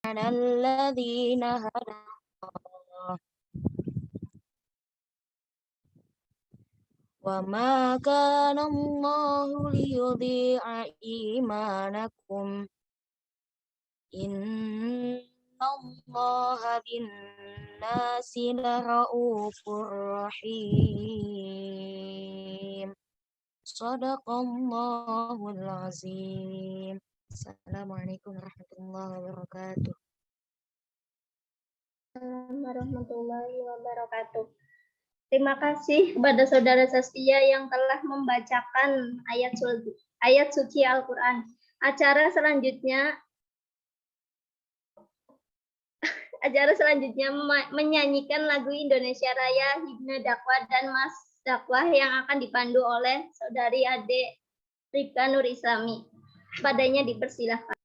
على الذين هدى الله وما كان الله ليضيع إيمانكم إن الله بالناس لرؤوف رحيم صدق الله العظيم. Assalamualaikum warahmatullahi wabarakatuh. Assalamualaikum warahmatullahi wabarakatuh. Terima kasih kepada saudara Saskia yang telah membacakan ayat suci Al-Quran. Acara selanjutnya menyanyikan lagu Indonesia Raya, Himne Dakwah dan Mas Dakwah yang akan dipandu oleh saudari Ade Rifka Nur Islami. Padanya dipersilahkan.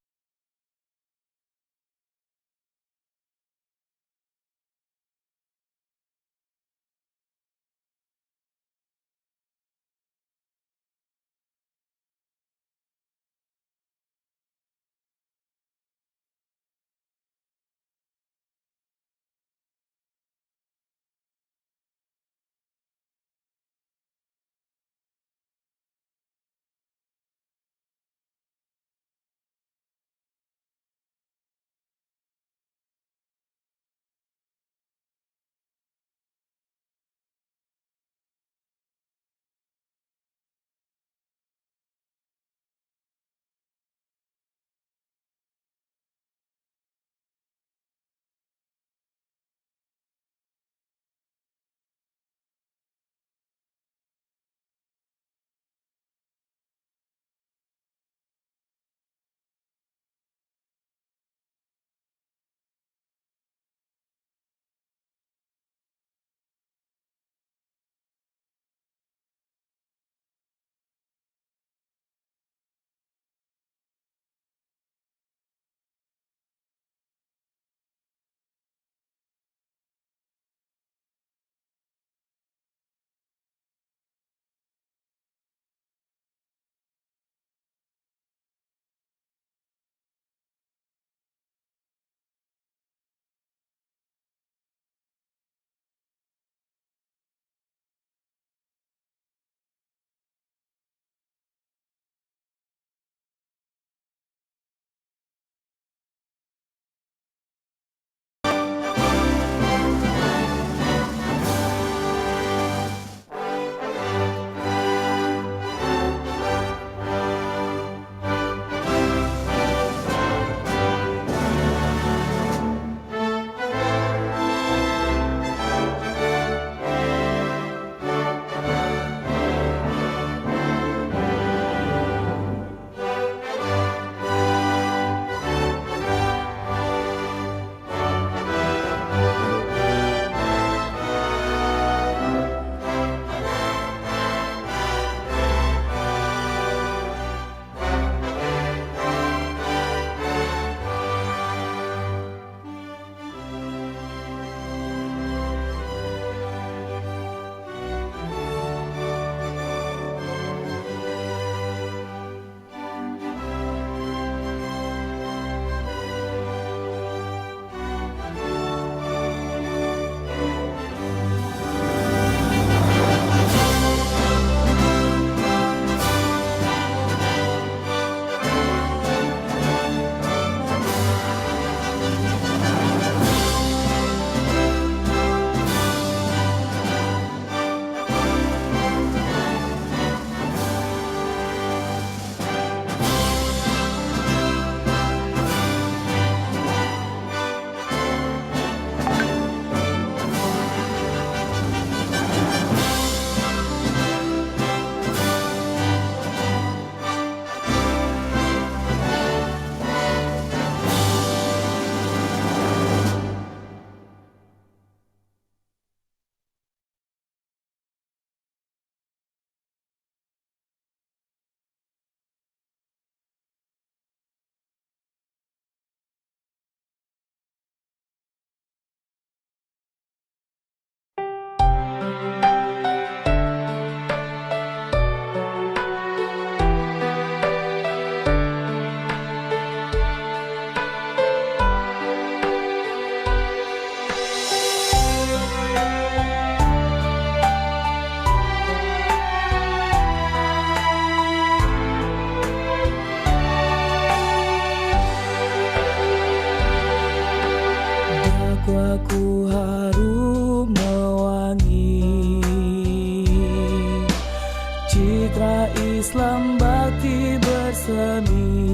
Islam bakti bersemi,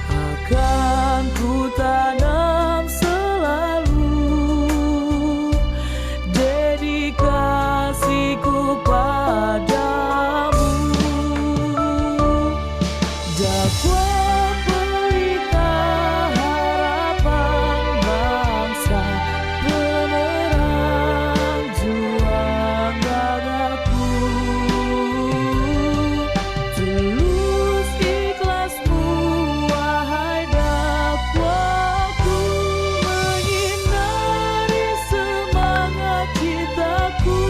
akan ku tanam selalu dedikasiku padamu. Dakwah pelita harapan bangsa, penerang juang ragaku. Tulus ikhlasmu wahai dakwahku, menyinari semangat citaku.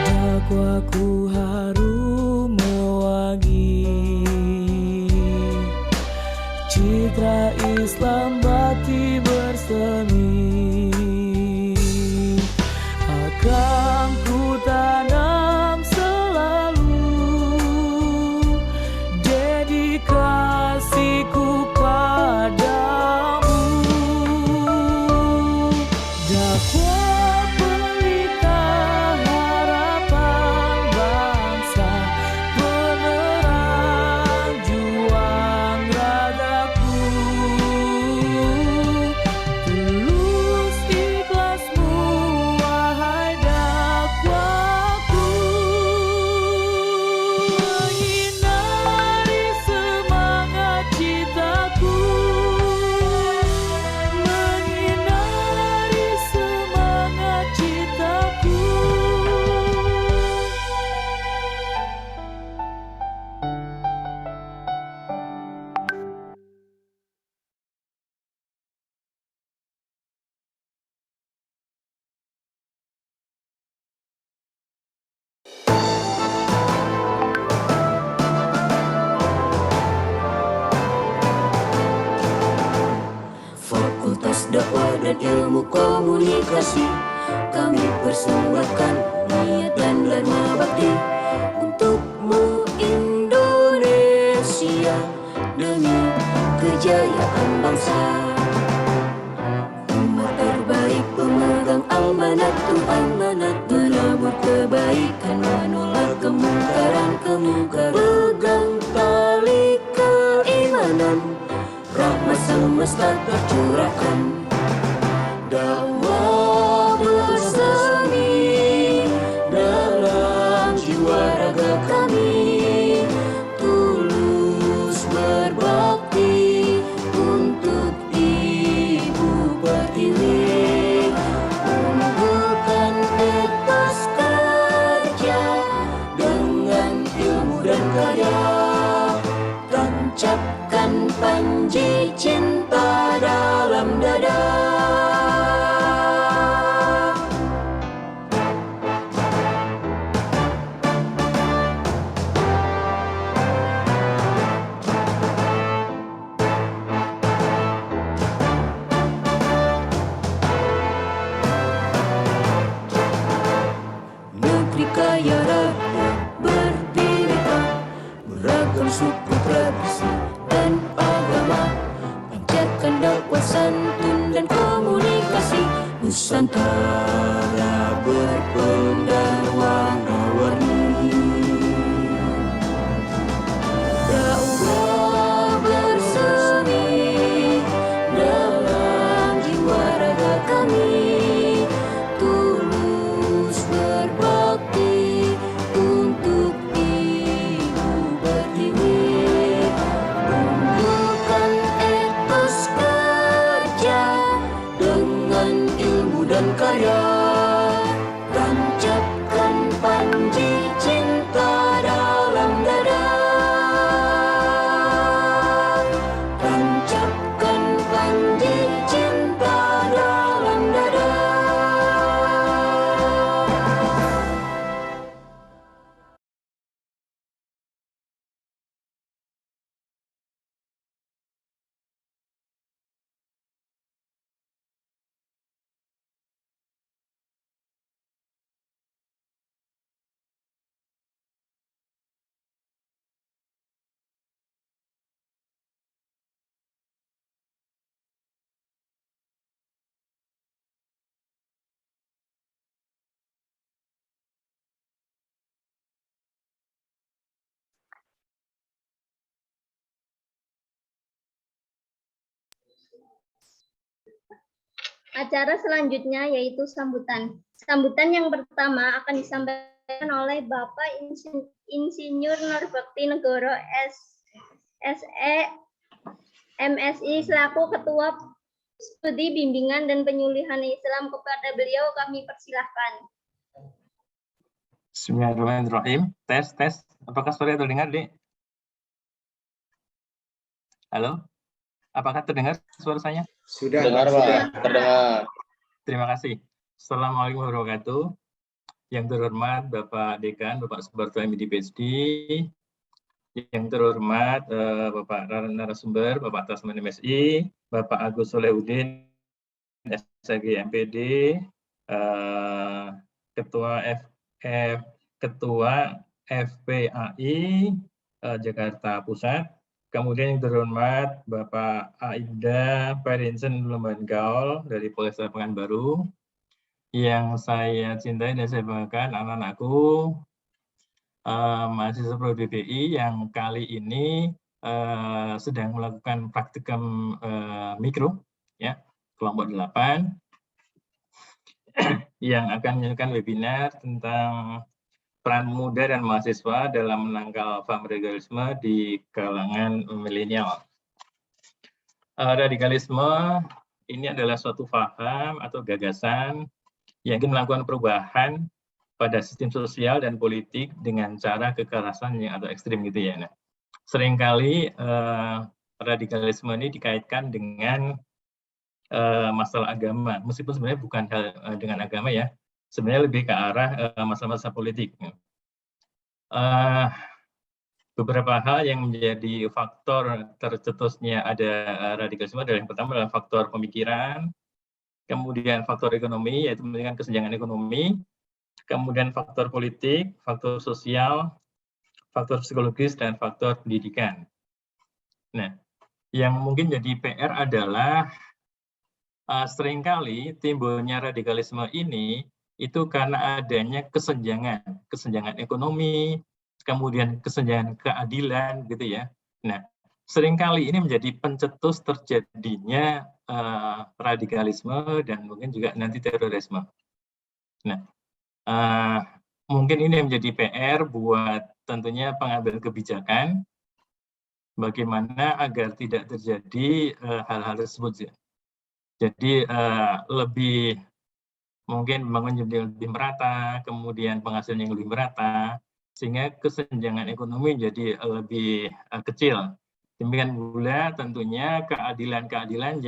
Dakwahku harum mewangi, citra Islam bakti bersemi, akan ku tanam selalu dedikasiku padamu. Dakwah pelita harapan bangsa, penerang juang ragaku. Tulus ikhlasmu wahai dakwahku, menyinari semangat citaku, menyinari semangat citaku. Fakultas Dakwah dan Ilmu Komunikasi, kami persembahkan niat dan dharma bakti untukmu Indonesia, demi kejayaan bangsa. Umat terbaik pemegang amanat Tuhan, menabur kebaikan, menolak kemungkaran. Pegang tali keimanan, rahmat semesta tercurahkan. Dakwah bersemi dalam jiwa raga kami, tulus berbakti untuk Ibu Pertiwi, unggulkan etos kerja dengan ilmu dan karya, tancapkan panji cinta dalam dada. Negeri kaya raya berbineka, beragam suku, tradisi dan agama, panjatkan dakwah santun dan komunikasi. Nusantara berpendar warna-warni, dakwah bersemi dalam jiwa raga kami, tulus berbakti untuk Ibu Pertiwi, unggulkan etos kerja dengan ilmu dan karya, tancapkan panji cinta dalam dada, tancapkan panji cinta dalam dada. acara selanjutnya yaitu sambutan. Sambutan yang pertama akan disampaikan oleh Bapak Insinyur Nurbakti Negoro SE MSI selaku Ketua Studi Bimbingan dan Penyuluhan Islam. Kepada beliau kami persilahkan. Bismillahirrahmanirrahim. Tes. Apakah suara terdengar, Dek? Halo? Apakah terdengar suara saya? Sudah, Dengar, Pak. Terdengar. Terima kasih. Assalamualaikum warahmatullahi wabarakatuh. Yang terhormat Bapak Dekan, Bapak Suparto MD PhD. Yang terhormat Bapak narasumber, Bapak Tasman MSI, Bapak Agus Solehudin, SAG MPD, Ketua FPAI Jakarta Pusat. Kemudian yang terhormat Bapak Aida Parinsen Lembangaul dari Polresta Pekanbaru. Yang saya cintai dan saya banggakan anak-anakku, mahasiswa Prodi BPI yang kali ini sedang melakukan praktikum mikro, ya, kelompok 8, yang akan menyampaikan webinar tentang peran muda dan mahasiswa dalam menangkal paham radikalisme di kalangan milenial. Radikalisme ini adalah suatu paham atau gagasan yang ingin melakukan perubahan pada sistem sosial dan politik dengan cara kekerasan yang atau ekstrim gitu ya. Nah, seringkali radikalisme ini dikaitkan dengan masalah agama, meskipun sebenarnya bukan hal dengan agama ya. Sebenarnya lebih ke arah masalah-masalah politik. Beberapa hal yang menjadi faktor tercetusnya ada radikalisme adalah yang pertama adalah faktor pemikiran, kemudian faktor ekonomi, yaitu meningkatkan kesenjangan ekonomi, kemudian faktor politik, faktor sosial, faktor psikologis, dan faktor pendidikan. Nah, yang mungkin jadi PR adalah seringkali timbulnya radikalisme ini itu karena adanya kesenjangan ekonomi, kemudian kesenjangan keadilan gitu ya. Nah, seringkali ini menjadi pencetus terjadinya radikalisme dan mungkin juga nanti terorisme. Nah, mungkin ini yang menjadi PR buat tentunya pengambil kebijakan bagaimana agar tidak terjadi hal-hal tersebut. Jadi lebih mungkin membangun yang lebih merata, kemudian penghasilan yang lebih merata, sehingga kesenjangan ekonomi jadi lebih kecil. Demikian pula tentunya keadilan-keadilan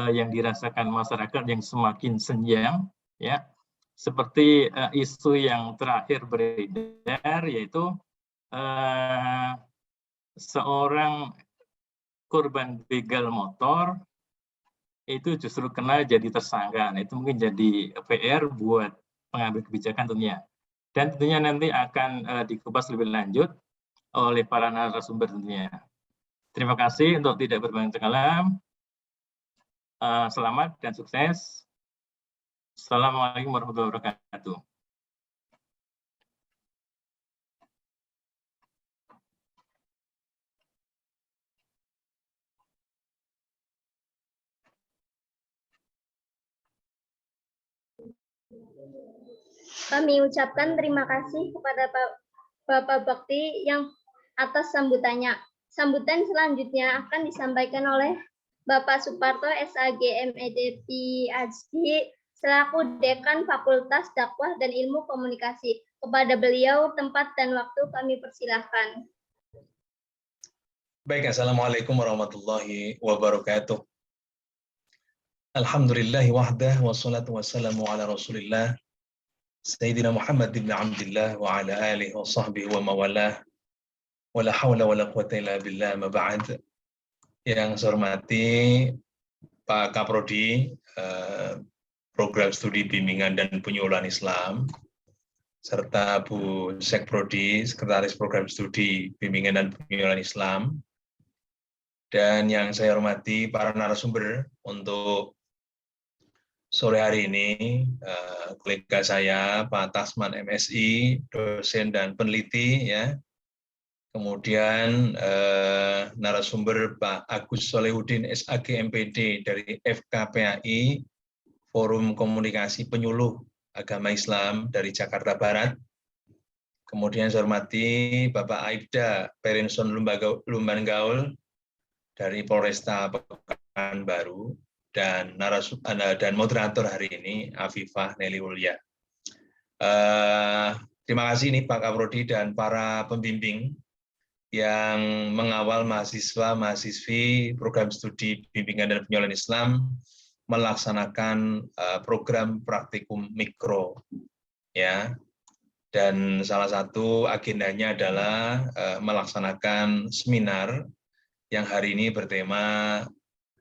yang dirasakan masyarakat yang semakin senjang, ya, seperti isu yang terakhir beredar yaitu seorang korban begal motor itu justru kena jadi tersangka. Nah, itu mungkin jadi PR buat pengambil kebijakan tentunya. Dan tentunya nanti akan dikupas lebih lanjut oleh para narasumber tentunya. Terima kasih untuk tidak berpanjang kalam. Selamat dan sukses. Assalamualaikum warahmatullahi wabarakatuh. Kami ucapkan terima kasih kepada Bapak Bakti yang atas sambutannya. Sambutan selanjutnya akan disampaikan oleh Bapak Suparto SAG MED PhD selaku Dekan Fakultas Dakwah dan Ilmu Komunikasi. Kepada beliau tempat dan waktu kami persilahkan. Baik, Assalamualaikum warahmatullahi wabarakatuh. Alhamdulillahi wahdah wassalatu wassalamu ala rasulillah Sayyidina Muhammad ibn Abdillah wa ala alihi wa sahbihi wa mawalah wa la hawla wa la quwata illa billah ma ba'd. Yang saya hormati Pak Kaprodi, Program Studi Bimbingan dan Penyuluhan Islam, serta Bu Sekprodi, Sekretaris Program Studi Bimbingan dan Penyuluhan Islam, dan yang saya hormati para narasumber untuk sore hari ini, kolega saya Pak Tasman MSI, dosen dan peneliti, ya, kemudian narasumber Pak Agus Solehudin SAG MPD dari FKPAI, Forum Komunikasi Penyuluh Agama Islam dari Jakarta Barat. Kemudian saya hormati Bapak Aibda Perenson Lumbangaul dari Polresta Pekanbaru, dan moderator hari ini Afifah Nelly Ulya. Terima kasih nih Pak Kaprodi dan para pembimbing yang mengawal mahasiswa-mahasiswi program studi bimbingan dan penjualan Islam melaksanakan program praktikum mikro, ya. Dan salah satu agendanya adalah melaksanakan seminar yang hari ini bertema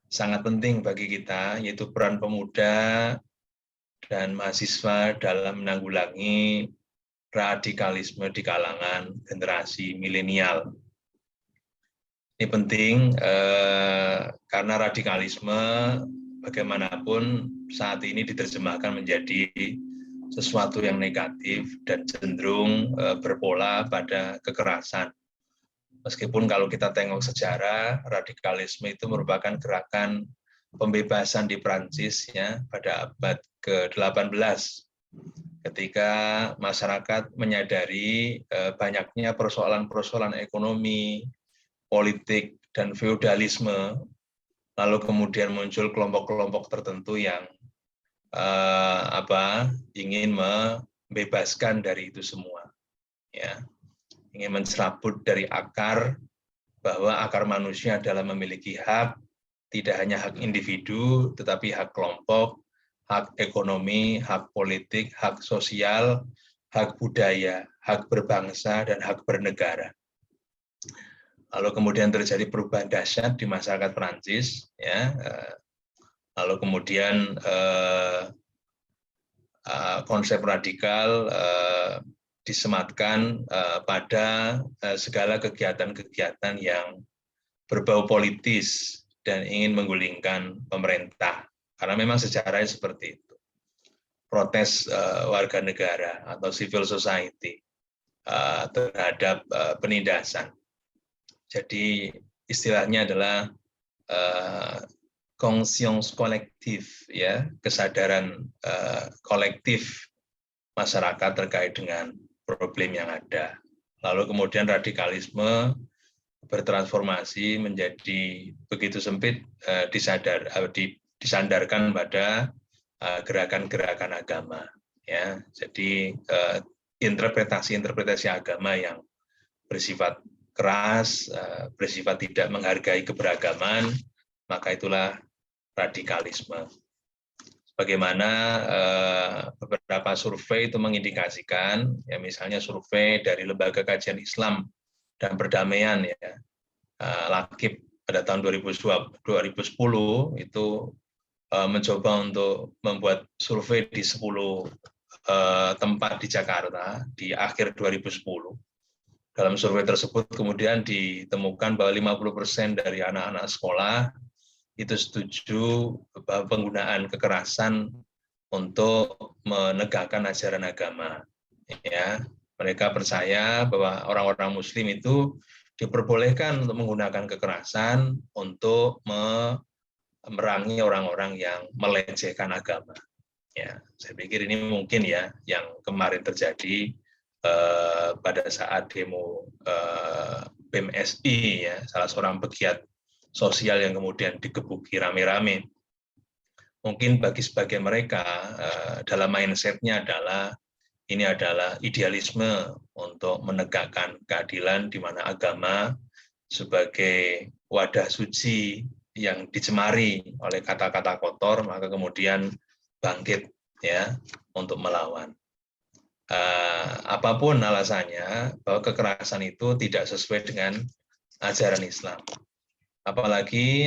sangat penting bagi kita, yaitu peran pemuda dan mahasiswa dalam menanggulangi radikalisme di kalangan generasi milenial. Ini penting karena radikalisme bagaimanapun saat ini diterjemahkan menjadi sesuatu yang negatif dan cenderung berpola pada kekerasan. Meskipun kalau kita tengok sejarah, radikalisme itu merupakan gerakan pembebasan di Prancis ya pada abad ke-18 ketika masyarakat menyadari banyaknya persoalan-persoalan ekonomi, politik, dan feudalisme, lalu kemudian muncul kelompok-kelompok tertentu yang ingin membebaskan dari itu semua, ya, ingin mencerabut dari akar bahwa akar manusia adalah memiliki hak, tidak hanya hak individu, tetapi hak kelompok, hak ekonomi, hak politik, hak sosial, hak budaya, hak berbangsa, dan hak bernegara. Lalu kemudian terjadi perubahan dahsyat di masyarakat Prancis, ya. Lalu kemudian konsep radikal disematkan pada segala kegiatan-kegiatan yang berbau politis dan ingin menggulingkan pemerintah. Karena memang sejarahnya seperti itu. Protes warga negara atau civil society terhadap penindasan. Jadi istilahnya adalah conscience kolektif, ya, kesadaran kolektif masyarakat terkait dengan problem yang ada. Lalu kemudian radikalisme bertransformasi menjadi begitu sempit, disandarkan pada gerakan-gerakan agama, ya. Jadi interpretasi agama yang bersifat keras, bersifat tidak menghargai keberagaman, maka itulah radikalisme. Bagaimana beberapa survei itu mengindikasikan, ya, misalnya survei dari Lembaga Kajian Islam dan Perdamaian, ya, LAKIP pada tahun 2010 itu mencoba untuk membuat survei di 10 tempat di Jakarta di akhir 2010. Dalam survei tersebut kemudian ditemukan bahwa 50% dari anak-anak sekolah itu setuju bahwa penggunaan kekerasan untuk menegakkan ajaran agama. Ya, mereka percaya bahwa orang-orang Muslim itu diperbolehkan untuk menggunakan kekerasan untuk memerangi orang-orang yang melecehkan agama. Ya, saya pikir ini mungkin ya yang kemarin terjadi pada saat demo BMSI, ya, salah seorang pegiat sosial yang kemudian digebuki rame-rame. Mungkin bagi sebagian mereka dalam mindset-nya adalah ini adalah idealisme untuk menegakkan keadilan di mana agama sebagai wadah suci yang dicemari oleh kata-kata kotor, maka kemudian bangkit, ya, untuk melawan. Apapun alasannya, bahwa kekerasan itu tidak sesuai dengan ajaran Islam. Apalagi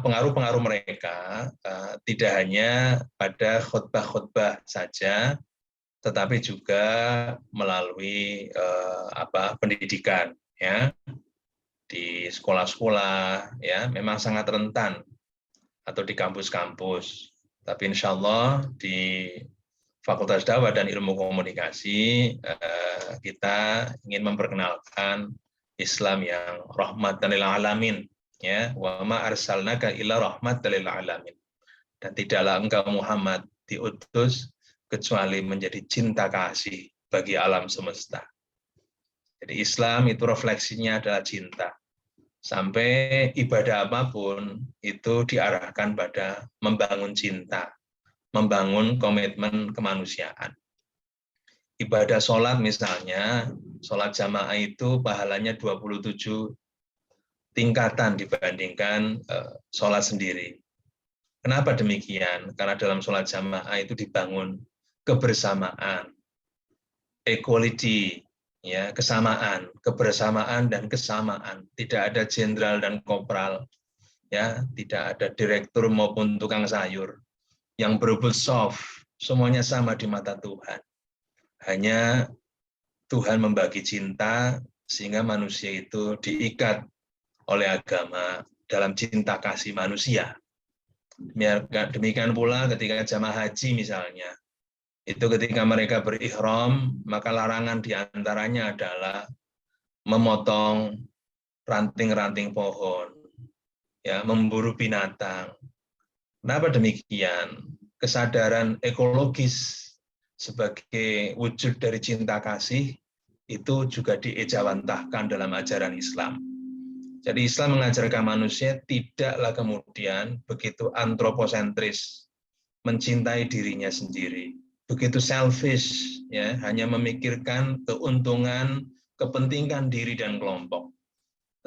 pengaruh-pengaruh mereka tidak hanya pada khotbah-khotbah saja, tetapi juga melalui pendidikan, ya, di sekolah-sekolah, ya, memang sangat rentan, atau di kampus-kampus. Tapi insya Allah di Fakultas Dakwah dan Ilmu Komunikasi, kita ingin memperkenalkan Islam yang rahmatan lil alamin, ya, wa ma arsalnaka illa rahmatan lil alamin. Dan tidaklah engkau Muhammad diutus kecuali menjadi cinta kasih bagi alam semesta. Jadi Islam itu refleksinya adalah cinta. Sampai ibadah apapun itu diarahkan pada membangun cinta, membangun komitmen kemanusiaan. Ibadah sholat misalnya, sholat jamaah itu pahalanya 27 tingkatan dibandingkan sholat sendiri. Kenapa demikian? Karena dalam sholat jamaah itu dibangun kebersamaan, equality, ya, kesamaan, kebersamaan dan kesamaan. Tidak ada jenderal dan kopral, ya, tidak ada direktur maupun tukang sayur yang berebut soft, semuanya sama di mata Tuhan. Hanya Tuhan membagi cinta sehingga manusia itu diikat oleh agama dalam cinta kasih manusia. Demikian pula ketika jamaah haji misalnya, itu ketika mereka berihram, maka larangan diantaranya adalah memotong ranting-ranting pohon, ya, memburu binatang. Kenapa demikian? Kesadaran ekologis sebagai wujud dari cinta kasih itu juga diejawantahkan dalam ajaran Islam. Jadi Islam mengajarkan manusia tidaklah kemudian begitu antroposentris, mencintai dirinya sendiri, begitu selfish, ya, hanya memikirkan keuntungan, kepentingan diri dan kelompok.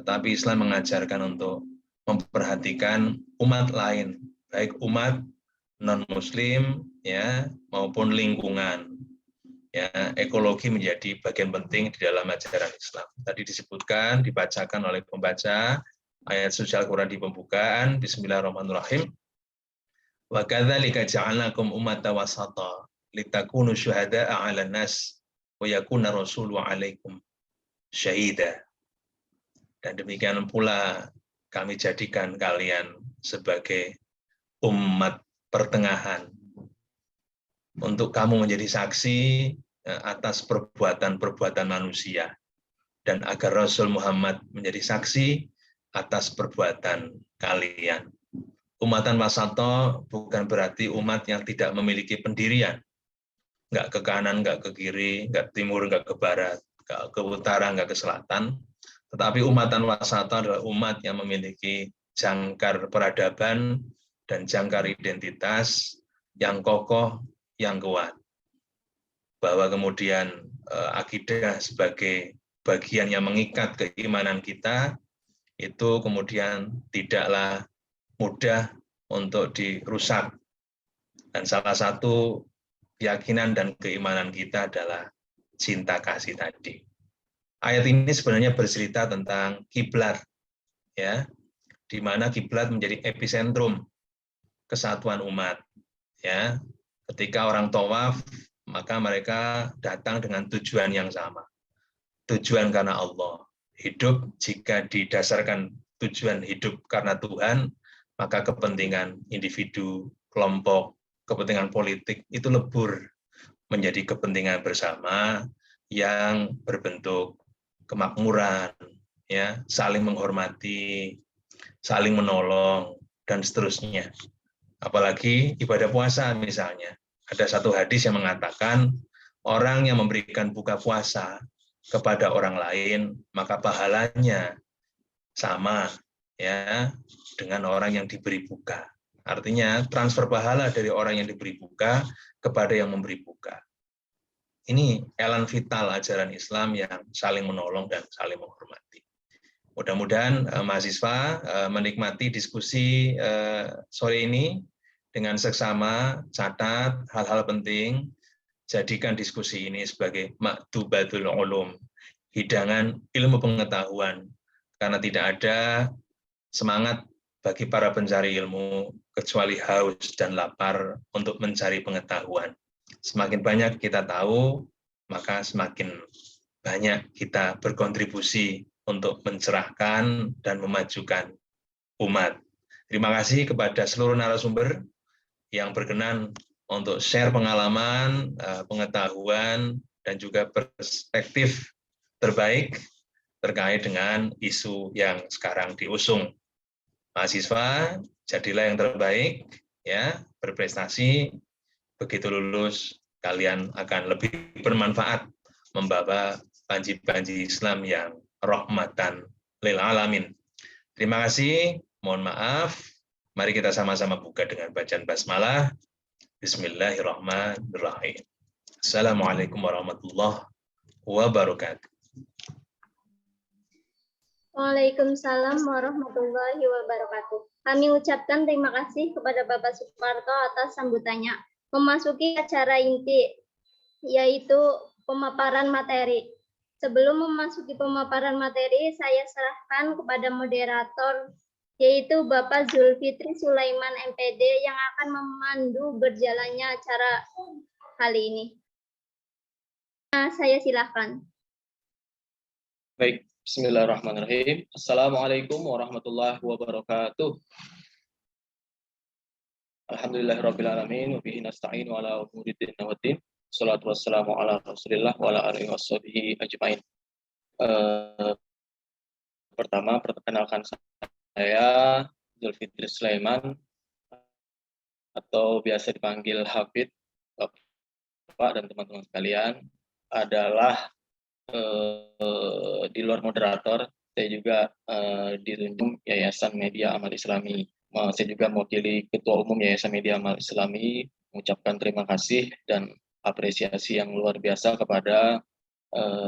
Tetapi Islam mengajarkan untuk memperhatikan umat lain, baik umat non-Muslim, ya, maupun lingkungan. Ya, ekologi menjadi bagian penting di dalam ajaran Islam. Tadi disebutkan, dibacakan oleh pembaca ayat suci Al-Quran di pembukaan. Bismillahirrahmanirrahim. Wa kadzalika ja'alnakum ummatan wasata litakunu syuhada'a 'alan nas wa yakuna rasulu 'alaikum syahida. Dan demikian pula kami jadikan kalian sebagai umat pertengahan untuk kamu menjadi saksi atas perbuatan-perbuatan manusia, dan agar Rasul Muhammad menjadi saksi atas perbuatan kalian. Umatan wasato bukan berarti umat yang tidak memiliki pendirian, nggak ke kanan, nggak ke kiri, nggak timur, nggak ke barat, nggak ke utara, nggak ke selatan. Tetapi umatan wasato adalah umat yang memiliki jangkar peradaban dan jangkar identitas yang kokoh, yang kuat. Bahwa kemudian akidah sebagai bagian yang mengikat keimanan kita, itu kemudian tidaklah mudah untuk dirusak. Dan salah satu keyakinan dan keimanan kita adalah cinta kasih tadi. Ayat ini sebenarnya bercerita tentang kiblat, ya, di mana kiblat menjadi epicentrum kesatuan umat. Ya, ketika orang tawaf, maka mereka datang dengan tujuan yang sama. Tujuan karena Allah. Hidup jika didasarkan tujuan hidup karena Tuhan, maka kepentingan individu, kelompok, kepentingan politik itu lebur menjadi kepentingan bersama yang berbentuk kemakmuran, ya, saling menghormati, saling menolong, dan seterusnya. Apalagi ibadah puasa misalnya. Ada satu hadis yang mengatakan orang yang memberikan buka puasa kepada orang lain, maka pahalanya sama, ya, dengan orang yang diberi buka. Artinya transfer pahala dari orang yang diberi buka kepada yang memberi buka. Ini elan vital ajaran Islam yang saling menolong dan saling menghormati. Mudah-mudahan mahasiswa menikmati diskusi sore ini dengan seksama, catat hal-hal penting, jadikan diskusi ini sebagai maktubatul ulum, hidangan ilmu pengetahuan, karena tidak ada semangat bagi para pencari ilmu kecuali haus dan lapar untuk mencari pengetahuan. Semakin banyak kita tahu, maka semakin banyak kita berkontribusi untuk mencerahkan dan memajukan umat. Terima kasih kepada seluruh narasumber yang berkenan untuk share pengalaman, pengetahuan, dan juga perspektif terbaik terkait dengan isu yang sekarang diusung. Mahasiswa, jadilah yang terbaik, ya, berprestasi, begitu lulus kalian akan lebih bermanfaat membawa panji-panji Islam yang rahmatan lil alamin. Terima kasih, mohon maaf. Mari kita sama-sama buka dengan bacaan basmalah. Bismillahirrahmanirrahim. Assalamualaikum warahmatullahi wabarakatuh. Waalaikumsalam warahmatullahi wabarakatuh. Kami ucapkan terima kasih kepada Bapak Suparto atas sambutannya. Memasuki acara inti, yaitu pemaparan materi. Sebelum memasuki pemaparan materi, saya serahkan kepada moderator, yaitu Bapak Zulfitri Sulaiman MPD yang akan memandu berjalannya acara kali ini. Saya silakan. Baik, bismillahirrahmanirrahim. Assalamualaikum warahmatullahi wabarakatuh. Alhamdulillahirrabbilalamin, wa bihi nasta'in wa ala umuri din wa din. Salatu wassalamu ala rasulillah wa ala alihi washabihi ajmain. Pertama, perkenalkan saya Zulfitri Sulaiman atau biasa dipanggil Hafid. Bapak dan teman-teman sekalian, adalah di luar moderator, saya juga ditunjuk Yayasan Media Amal Islami. Saya juga mewakili Ketua Umum Yayasan Media Amal Islami, mengucapkan terima kasih dan apresiasi yang luar biasa kepada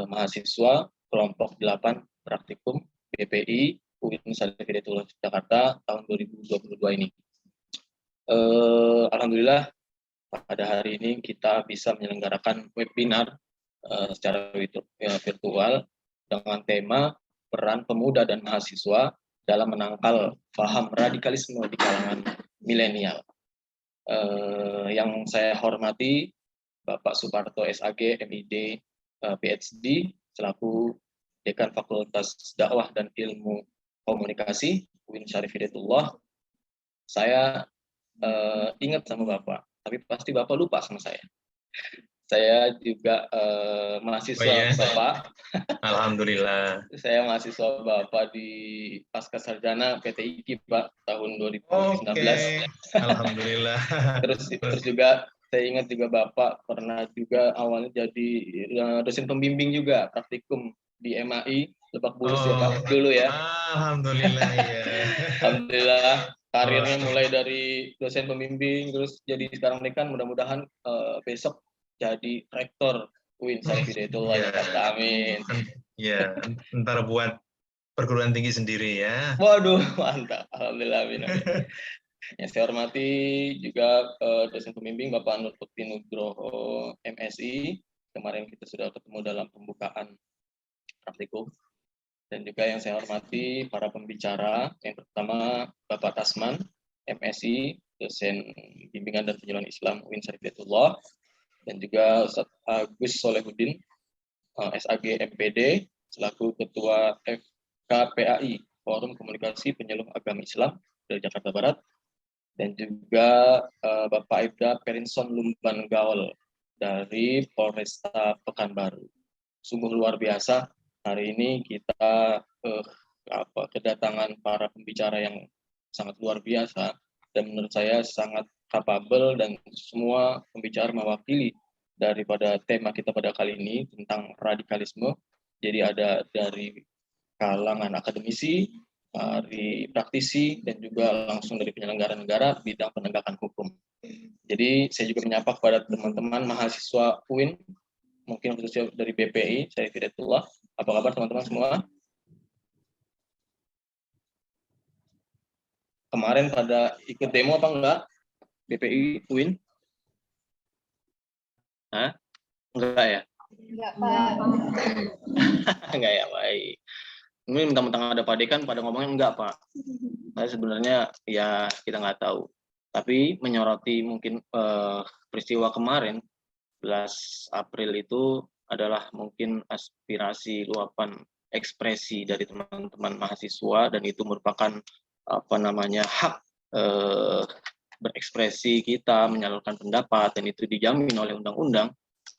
mahasiswa kelompok 8 praktikum BPI UIN Syarif Hidayatullah Jakarta tahun 2022 ini. Alhamdulillah pada hari ini kita bisa menyelenggarakan webinar secara virtual dengan tema peran pemuda dan mahasiswa dalam menangkal paham radikalisme di kalangan milenial. Yang saya hormati Bapak Suparto SAG MID PhD selaku Dekan Fakultas Dakwah dan Ilmu Komunikasi UIN Syarif Hidayatullah. Saya ingat sama Bapak, tapi pasti Bapak lupa sama saya. Saya juga mahasiswa Bapak. Alhamdulillah. Saya mahasiswa Bapak di Pasca Sarjana PT IKI Pak tahun 2019. Alhamdulillah. Terus juga saya ingat juga Bapak pernah juga awalnya jadi dosen pembimbing juga praktikum di MAI Lebak Bulus ya Pak dulu ya. Alhamdulillah ya. Alhamdulillah karirnya mulai dari dosen pembimbing terus jadi sekarang ini kan mudah-mudahan besok jadi rektor UIN Syarif Hidayatullah Jakarta. Amin. Ya, ntar buat perguruan tinggi sendiri ya. Waduh, mantap. Alhamdulillah. Amin. Yang saya hormati juga dosen pembimbing Bapak Nur Putri Nugroho MSI. Kemarin kita sudah ketemu dalam pembukaan praktikum. Dan juga yang saya hormati para pembicara. Yang pertama Bapak Tasman MSI, dosen bimbingan dan penyuluhan Islam UIN Syarif Hidayatullah. Dan juga Ustaz Agus Solehudin, SAG MPD, selaku Ketua FKPAI, Forum Komunikasi Penyuluh Agama Islam dari Jakarta Barat, dan juga Bapak Aibda Perinson Lumban Gaul dari Polresta Pekanbaru. Sungguh luar biasa, hari ini kita kedatangan para pembicara yang sangat luar biasa, dan menurut saya sangat kapabel dan semua pembicara mewakili daripada tema kita pada kali ini tentang radikalisme. Jadi ada dari kalangan akademisi, dari praktisi, dan juga langsung dari penyelenggara negara bidang penegakan hukum. Jadi saya juga menyapa kepada teman-teman mahasiswa UIN, mungkin khususnya dari BPI, Syarif Hidayatullah. Apa kabar teman-teman semua? Kemarin pada ikut demo apa enggak? BPI UIN? Hah? Enggak ya? Enggak, Pak. Enggak ya, baik. Ini mentang-mentang ada Pak Dekan pada ngomongnya enggak, Pak. Saya sebenarnya ya kita nggak tahu. Tapi menyoroti mungkin peristiwa kemarin, 11 April itu adalah mungkin aspirasi luapan ekspresi dari teman-teman mahasiswa, dan itu merupakan hak berekspresi kita, menyalurkan pendapat, dan itu dijamin oleh undang-undang.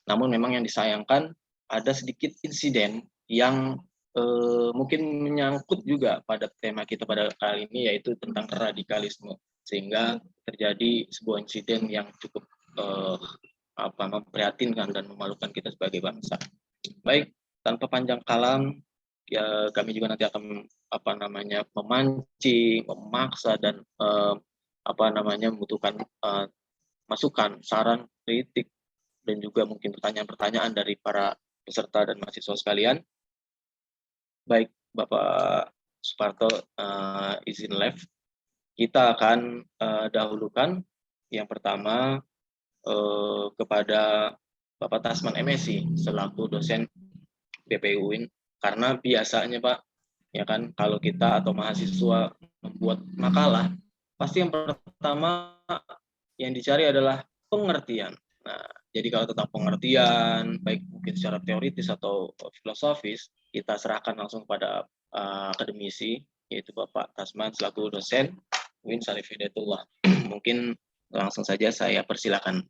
Namun memang yang disayangkan ada sedikit insiden yang mungkin menyangkut juga pada tema kita pada kali ini, yaitu tentang radikalisme, sehingga terjadi sebuah insiden yang cukup memprihatinkan dan memalukan kita sebagai bangsa. Baik, tanpa panjang kalam, ya kami juga nanti akan memancing, memaksa, dan membutuhkan masukan, saran, kritik, dan juga mungkin pertanyaan-pertanyaan dari para peserta dan mahasiswa sekalian. Baik, Bapak Suparto, izin live. Kita akan dahulukan yang pertama kepada Bapak Tasman MSI selaku dosen BPU UIN, karena biasanya Pak, ya kan, kalau kita atau mahasiswa membuat makalah, pasti yang pertama yang dicari adalah pengertian. Nah, jadi kalau tentang pengertian, baik mungkin secara teoritis atau filosofis, kita serahkan langsung pada akademisi, yaitu Bapak Tasman selaku dosen UIN Syarif Hidayatullah. Mungkin langsung saja saya persilakan.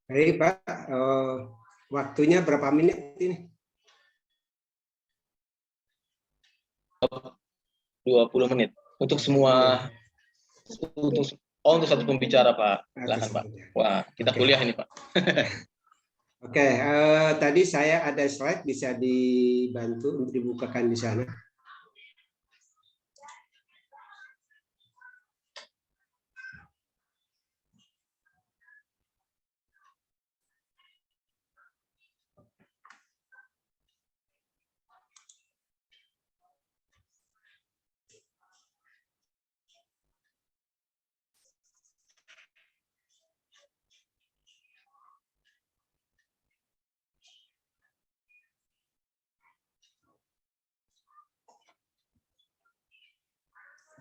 Baik Pak, waktunya berapa menit ini? 20 menit untuk semua, untuk satu pembicara Pak. Silakan Pak. Wah, kita kuliah ini Pak. Oke, tadi saya ada slide, bisa dibantu untuk dibukakan di sana.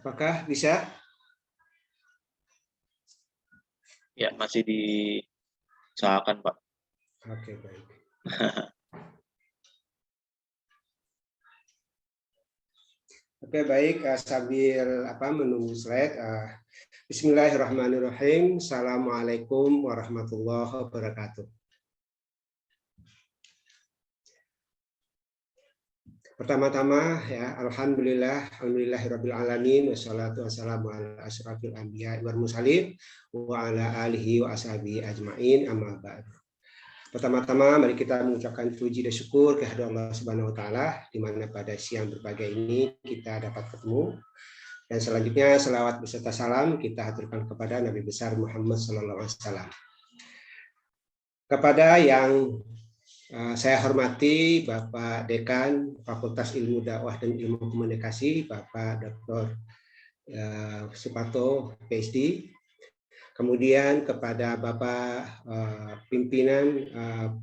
Apakah bisa? Ya, masih diusahakan Pak. Oke, baik. Oke, baik. Sambil menunggu slide. Bismillahirrahmanirrahim. Assalamualaikum warahmatullahi wabarakatuh. Pertama-tama ya, alhamdulillahirabbil alamin, wassalatu wassalamu ala asyrafil anbiya wal mursalin wa ala alihi wa ashabihi ajmain, amma ba'd. Pertama-tama mari kita mengucapkan puji dan syukur kehadirat Allah Subhanahu wa taala, di mana pada siang berbahagia ini kita dapat ketemu. Dan selanjutnya selawat beserta salam kita haturkan kepada Nabi besar Muhammad sallallahu alaihi wasallam. Kepada yang saya hormati Bapak Dekan Fakultas Ilmu Dakwah dan Ilmu Komunikasi, Bapak Dr. Suparto, PhD. Kemudian kepada Bapak Pimpinan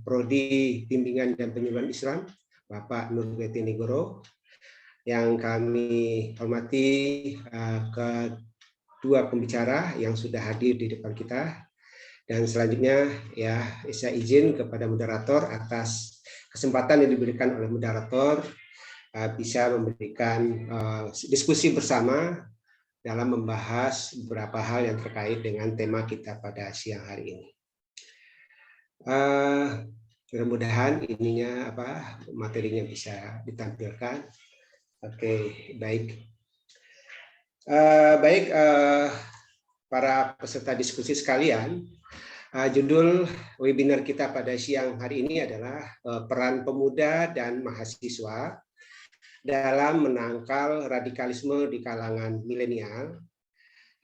Prodi Bimbingan dan Penyuluhan Islam, Bapak Nurweti Nigoro. Yang kami hormati kedua pembicara yang sudah hadir di depan kita. Dan selanjutnya ya saya izin kepada moderator atas kesempatan yang diberikan oleh moderator bisa memberikan diskusi bersama dalam membahas beberapa hal yang terkait dengan tema kita pada siang hari ini. Mudah-mudahan materinya bisa ditampilkan. Oke, baik. Para peserta diskusi sekalian, judul webinar kita pada siang hari ini adalah peran pemuda dan mahasiswa dalam menangkal radikalisme di kalangan milenial,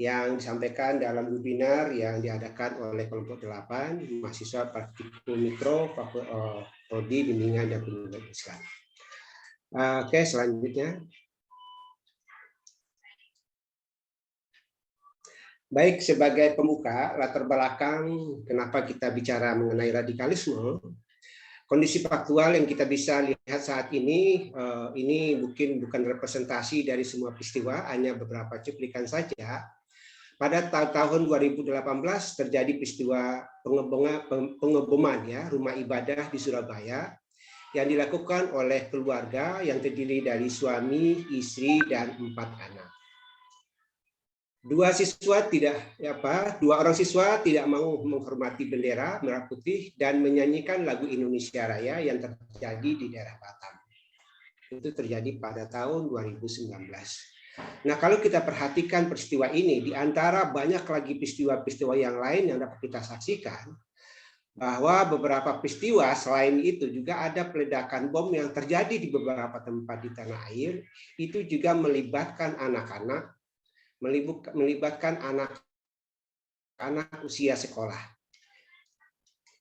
yang disampaikan dalam webinar yang diadakan oleh kelompok 8 mahasiswa Praktikum Mikro Prodi Bimbingan dan Penyuluhan Islam. Oke, selanjutnya. Baik, sebagai pembuka, latar belakang kenapa kita bicara mengenai radikalisme, kondisi faktual yang kita bisa lihat saat ini bukan representasi dari semua peristiwa, hanya beberapa cuplikan saja. Pada tahun 2018 terjadi peristiwa pengeboman ya, rumah ibadah di Surabaya, yang dilakukan oleh keluarga yang terdiri dari suami, istri, dan 4 anak. Dua orang siswa tidak mau menghormati bendera merah putih dan menyanyikan lagu Indonesia Raya yang terjadi di daerah Batam. Itu terjadi pada tahun 2019. Nah, kalau kita perhatikan peristiwa ini, di antara banyak lagi peristiwa-peristiwa yang lain yang dapat kita saksikan, bahwa beberapa peristiwa selain itu juga ada peledakan bom yang terjadi di beberapa tempat di tanah air, itu juga melibatkan anak-anak, melibatkan anak-anak usia sekolah.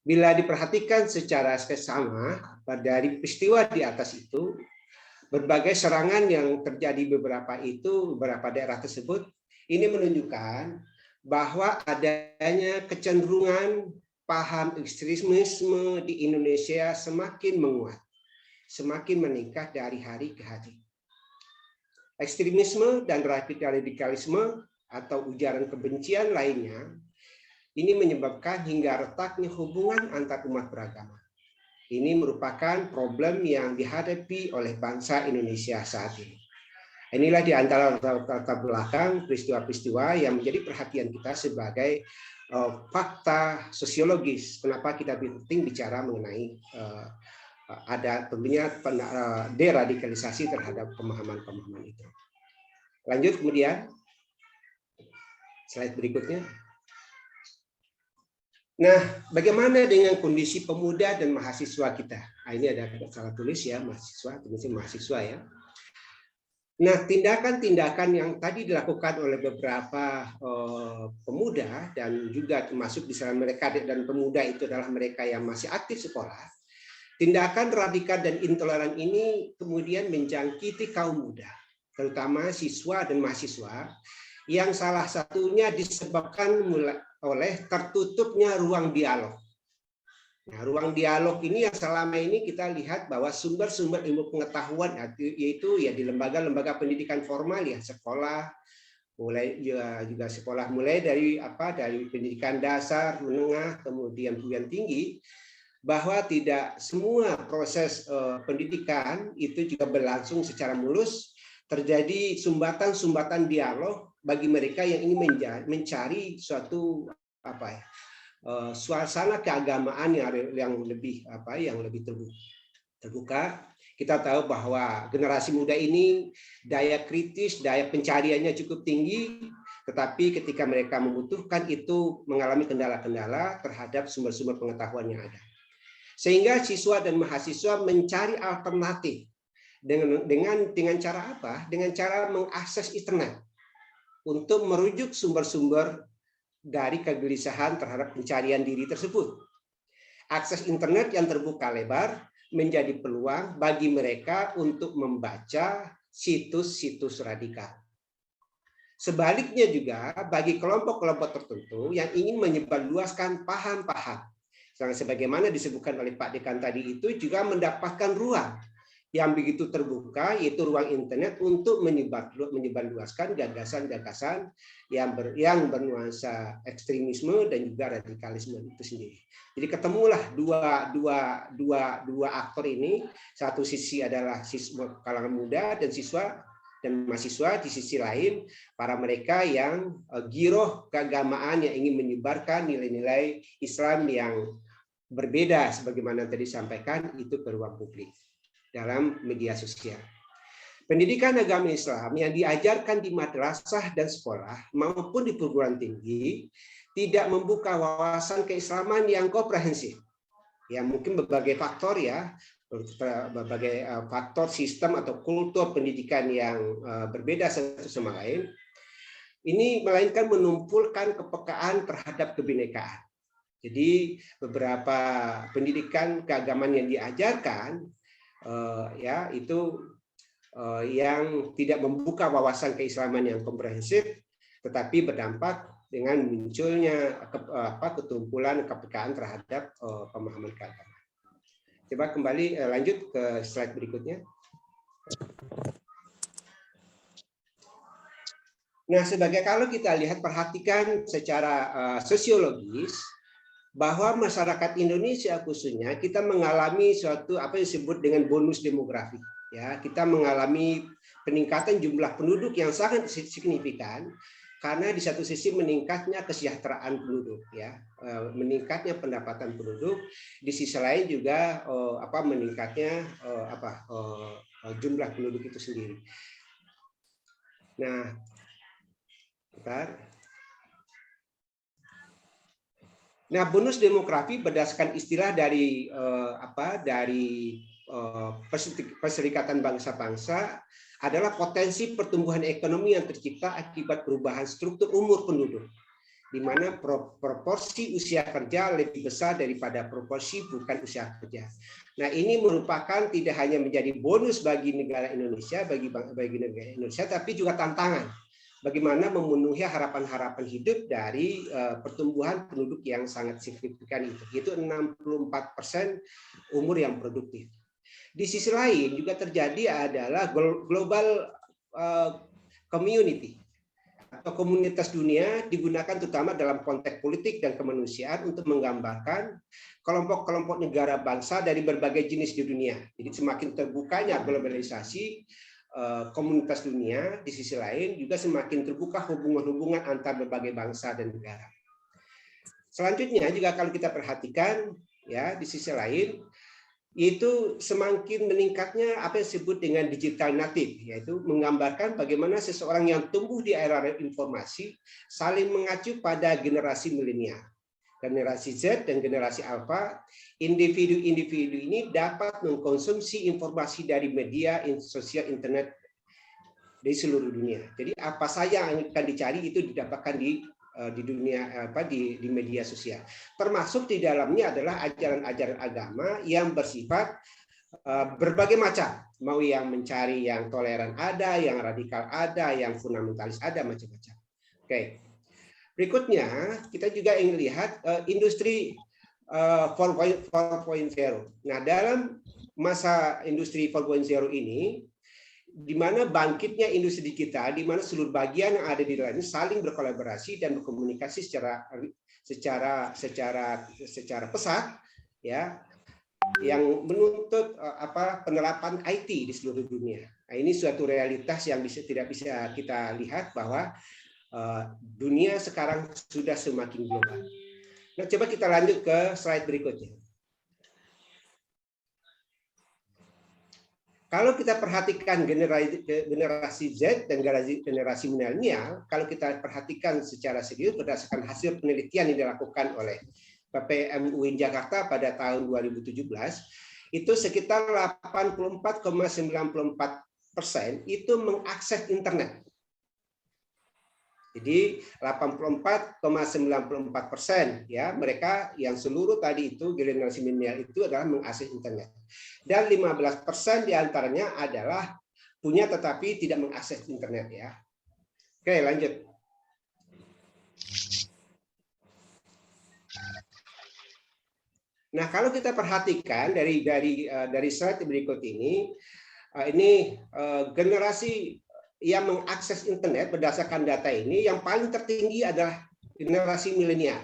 Bila diperhatikan secara seksama dari peristiwa di atas itu, berbagai serangan yang terjadi beberapa daerah tersebut, ini menunjukkan bahwa adanya kecenderungan paham ekstremisme di Indonesia semakin menguat, semakin meningkat dari hari ke hari. Ekstremisme dan radikalisme atau ujaran kebencian lainnya ini menyebabkan hingga retaknya hubungan antar umat beragama. Ini merupakan problem yang dihadapi oleh bangsa Indonesia saat ini. Inilah di antara latar belakang peristiwa-peristiwa yang menjadi perhatian kita sebagai fakta sosiologis. Kenapa kita penting bicara mengenai ada tentunya deradikalisasi terhadap pemahaman-pemahaman itu. Lanjut kemudian, slide berikutnya. Nah, bagaimana dengan kondisi pemuda dan mahasiswa kita? Nah, ini ada salah tulis ya, mahasiswa ya. Nah, tindakan-tindakan yang tadi dilakukan oleh beberapa pemuda dan juga termasuk di sana mereka dan pemuda itu adalah mereka yang masih aktif sekolah. Tindakan radikal dan intoleran ini kemudian menjangkiti kaum muda, terutama siswa dan mahasiswa, yang salah satunya disebabkan oleh tertutupnya ruang dialog. Nah, ruang dialog ini yang selama ini kita lihat bahwa sumber-sumber ilmu pengetahuan yaitu ya di lembaga-lembaga pendidikan formal ya, sekolah, juga sekolah mulai dari pendidikan dasar, menengah, kemudian perguruan tinggi, bahwa tidak semua proses pendidikan itu juga berlangsung secara mulus, terjadi sumbatan-sumbatan dialog bagi mereka yang ingin mencari suatu suasana keagamaan yang lebih terbuka. Kita tahu bahwa generasi muda ini daya kritis, daya pencariannya cukup tinggi, tetapi ketika mereka membutuhkan itu mengalami kendala-kendala terhadap sumber-sumber pengetahuan yang ada. Sehingga siswa dan mahasiswa mencari alternatif dengan cara apa? Dengan cara mengakses internet untuk merujuk sumber-sumber dari kegelisahan terhadap pencarian diri tersebut. Akses internet yang terbuka lebar menjadi peluang bagi mereka untuk membaca situs-situs radikal. Sebaliknya juga bagi kelompok-kelompok tertentu yang ingin menyebarluaskan paham-paham, sebagaimana disebutkan oleh Pak Dekan tadi, itu juga mendapatkan ruang yang begitu terbuka, yaitu ruang internet untuk menyebarluaskan gagasan-gagasan yang bernuansa ekstremisme dan juga radikalisme itu sendiri. Jadi ketemulah dua aktor ini. Satu sisi adalah siswa kalangan muda dan siswa dan mahasiswa, di sisi lain para mereka yang giroh keagamaan yang ingin menyebarkan nilai-nilai Islam yang berbeda sebagaimana tadi disampaikan itu ke ruang publik dalam media sosial. Pendidikan agama Islam yang diajarkan di madrasah dan sekolah maupun di perguruan tinggi tidak membuka wawasan keislaman yang komprehensif. Ya, mungkin berbagai faktor ya, berbagai faktor sistem atau kultur pendidikan yang berbeda satu sama lain. Ini melainkan menumpulkan kepekaan terhadap kebinekaan. Jadi beberapa pendidikan keagamaan yang diajarkan itu yang tidak membuka wawasan keislaman yang komprehensif, tetapi berdampak dengan munculnya ketumpulan kepekaan terhadap pemahaman keagamaan. Coba kembali lanjut ke slide berikutnya. Nah, kalau kita lihat perhatikan secara sosiologis, bahwa masyarakat Indonesia khususnya kita mengalami suatu apa yang disebut dengan bonus demografi. Ya, kita mengalami peningkatan jumlah penduduk yang sangat signifikan karena di satu sisi meningkatnya kesejahteraan penduduk, ya, meningkatnya pendapatan penduduk. Di sisi lain juga meningkatnya jumlah penduduk itu sendiri. Nah, bentar. Nah, bonus demografi berdasarkan istilah dari Perserikatan Bangsa-Bangsa adalah potensi pertumbuhan ekonomi yang tercipta akibat perubahan struktur umur penduduk, di mana proporsi usia kerja lebih besar daripada proporsi bukan usia kerja. Nah, ini merupakan tidak hanya menjadi bonus bagi negara Indonesia, bagi negara Indonesia, tapi juga tantangan. Bagaimana memenuhi harapan-harapan hidup dari pertumbuhan penduduk yang sangat signifikan itu 64% umur yang produktif. Di sisi lain juga terjadi adalah global community atau komunitas dunia digunakan terutama dalam konteks politik dan kemanusiaan untuk menggambarkan kelompok-kelompok negara bangsa dari berbagai jenis di dunia. Jadi semakin terbukanya globalisasi komunitas dunia, di sisi lain juga semakin terbuka hubungan-hubungan antar berbagai bangsa dan negara. Selanjutnya juga kalau kita perhatikan, ya, di sisi lain itu semakin meningkatnya apa yang disebut dengan digital native, yaitu menggambarkan bagaimana seseorang yang tumbuh di era informasi saling mengacu pada generasi milenial. Generasi Z dan generasi Alpha, individu-individu ini dapat mengkonsumsi informasi dari media sosial internet di seluruh dunia. Jadi apa saja yang akan dicari itu didapatkan di dunia di media sosial. Termasuk di dalamnya adalah ajaran-ajaran agama yang bersifat berbagai macam, mau yang mencari yang toleran ada, yang radikal ada, yang fundamentalis ada, macam-macam. Oke. Berikutnya, kita juga ingin lihat industri 4.0. Nah, dalam masa industri 4.0 ini, di mana bangkitnya industri digital, di mana seluruh bagian yang ada di dalamnya saling berkolaborasi dan berkomunikasi secara pesat, ya, yang menuntut penerapan IT di seluruh dunia. Nah, ini suatu realitas yang tidak bisa kita lihat bahwa dunia sekarang sudah semakin global. Nah, coba kita lanjut ke slide berikutnya. Kalau kita perhatikan generasi Z dan generasi milenial, kalau kita perhatikan secara serius berdasarkan hasil penelitian yang dilakukan oleh PPM UIN Jakarta pada tahun 2017, itu sekitar 84,94% itu mengakses internet. Jadi 84,94% ya mereka yang seluruh tadi itu generasi milenial itu adalah mengakses internet. Dan 15% diantaranya adalah punya tetapi tidak mengakses internet ya. Oke, lanjut. Nah, kalau kita perhatikan dari slide berikut ini generasi yang mengakses internet berdasarkan data ini yang paling tertinggi adalah generasi milenial